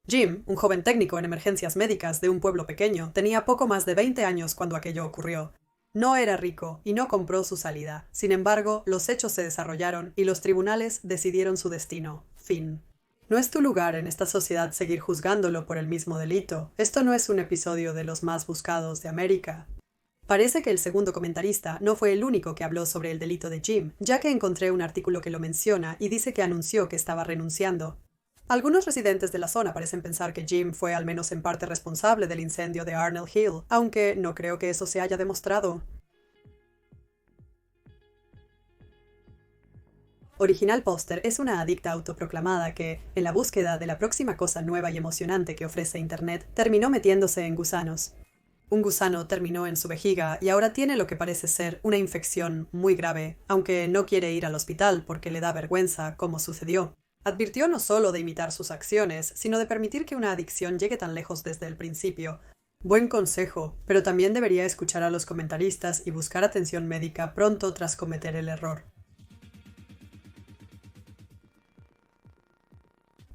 S1: Jim, un joven técnico en emergencias médicas de un pueblo pequeño, tenía poco más de 20 años cuando aquello ocurrió. No era rico y no compró su salida. Sin embargo, los hechos se desarrollaron y los tribunales decidieron su destino. Fin. No es tu lugar en esta sociedad seguir juzgándolo por el mismo delito. Esto no es un episodio de los más buscados de América. Parece que el segundo comentarista no fue el único que habló sobre el delito de Jim, ya que encontré un artículo que lo menciona y dice que anunció que estaba renunciando. Algunos residentes de la zona parecen pensar que Jim fue al menos en parte responsable del incendio de Arnell Hill, aunque no creo que eso se haya demostrado. Original Poster es una adicta autoproclamada que, en la búsqueda de la próxima cosa nueva y emocionante que ofrece Internet, terminó metiéndose en gusanos. Un gusano terminó en su vejiga y ahora tiene lo que parece ser una infección muy grave, aunque no quiere ir al hospital porque le da vergüenza cómo sucedió. Advirtió no solo de imitar sus acciones, sino de permitir que una adicción llegue tan lejos desde el principio. Buen consejo, pero también debería escuchar a los comentaristas y buscar atención médica pronto tras cometer el error.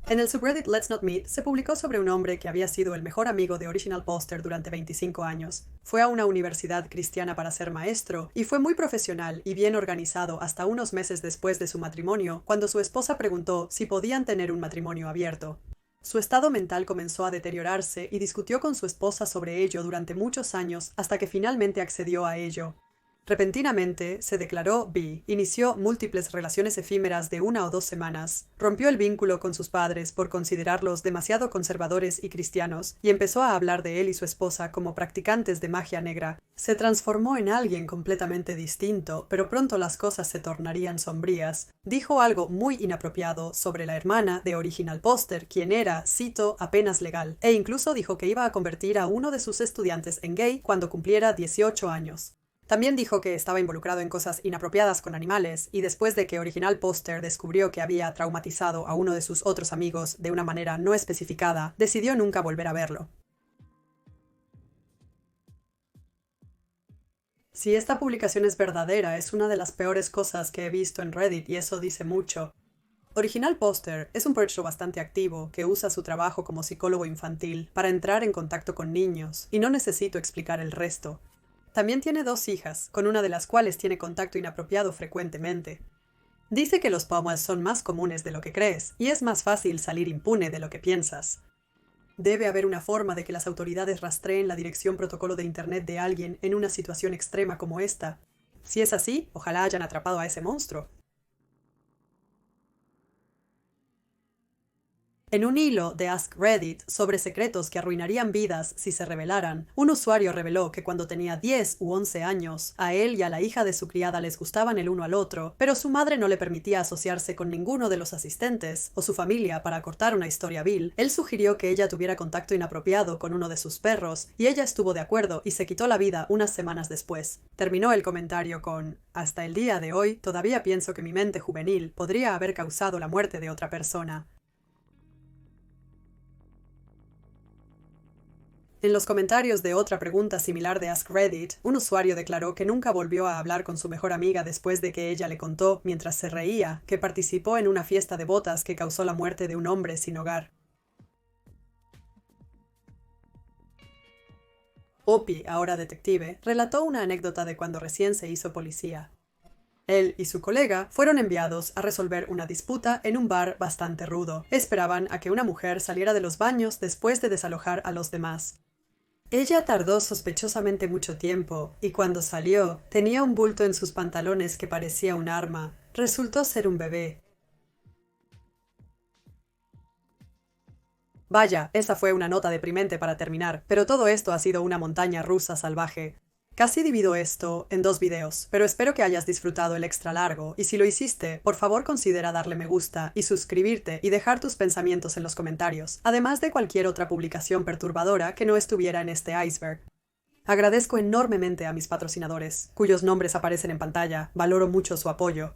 S1: En el subreddit Let's Not Meet se publicó sobre un hombre que había sido el mejor amigo de Original Poster durante 25 años. Fue a una universidad cristiana para ser maestro y fue muy profesional y bien organizado hasta unos meses después de su matrimonio, cuando su esposa preguntó si podían tener un matrimonio abierto. Su estado mental comenzó a deteriorarse y discutió con su esposa sobre ello durante muchos años hasta que finalmente accedió a ello. Repentinamente, se declaró bi, inició múltiples relaciones efímeras de 1 o 2 semanas, rompió el vínculo con sus padres por considerarlos demasiado conservadores y cristianos, y empezó a hablar de él y su esposa como practicantes de magia negra. Se transformó en alguien completamente distinto, pero pronto las cosas se tornarían sombrías. Dijo algo muy inapropiado sobre la hermana de Original Póster, quien era, cito, apenas legal, e incluso dijo que iba a convertir a uno de sus estudiantes en gay cuando cumpliera 18 años. También dijo que estaba involucrado en cosas inapropiadas con animales, y después de que Original Póster descubrió que había traumatizado a uno de sus otros amigos de una manera no especificada, decidió nunca volver a verlo. Si esta publicación es verdadera, es una de las peores cosas que he visto en Reddit, y eso dice mucho. Original Póster es un percho bastante activo que usa su trabajo como psicólogo infantil para entrar en contacto con niños, y no necesito explicar el resto. También tiene 2 hijas, con una de las cuales tiene contacto inapropiado frecuentemente. Dice que los POMAs son más comunes de lo que crees, y es más fácil salir impune de lo que piensas. Debe haber una forma de que las autoridades rastreen la dirección protocolo de Internet de alguien en una situación extrema como esta. Si es así, ojalá hayan atrapado a ese monstruo. En un hilo de Ask Reddit sobre secretos que arruinarían vidas si se revelaran, un usuario reveló que cuando tenía 10 u 11 años, a él y a la hija de su criada les gustaban el uno al otro, pero su madre no le permitía asociarse con ninguno de los asistentes o su familia para cortar una historia vil. Él sugirió que ella tuviera contacto inapropiado con uno de sus perros, y ella estuvo de acuerdo y se quitó la vida unas semanas después. Terminó el comentario con: "Hasta el día de hoy, todavía pienso que mi mente juvenil podría haber causado la muerte de otra persona". En los comentarios de otra pregunta similar de Ask Reddit, un usuario declaró que nunca volvió a hablar con su mejor amiga después de que ella le contó, mientras se reía, que participó en una fiesta de bodas que causó la muerte de un hombre sin hogar. Opie, ahora detective, relató una anécdota de cuando recién se hizo policía. Él y su colega fueron enviados a resolver una disputa en un bar bastante rudo. Esperaban a que una mujer saliera de los baños después de desalojar a los demás. Ella tardó sospechosamente mucho tiempo, y cuando salió, tenía un bulto en sus pantalones que parecía un arma. Resultó ser un bebé. Vaya, esa fue una nota deprimente para terminar, pero todo esto ha sido una montaña rusa salvaje. Casi divido esto en 2 videos, pero espero que hayas disfrutado el extra largo, y si lo hiciste, por favor considera darle me gusta y suscribirte y dejar tus pensamientos en los comentarios, además de cualquier otra publicación perturbadora que no estuviera en este iceberg. Agradezco enormemente a mis patrocinadores, cuyos nombres aparecen en pantalla. Valoro mucho su apoyo.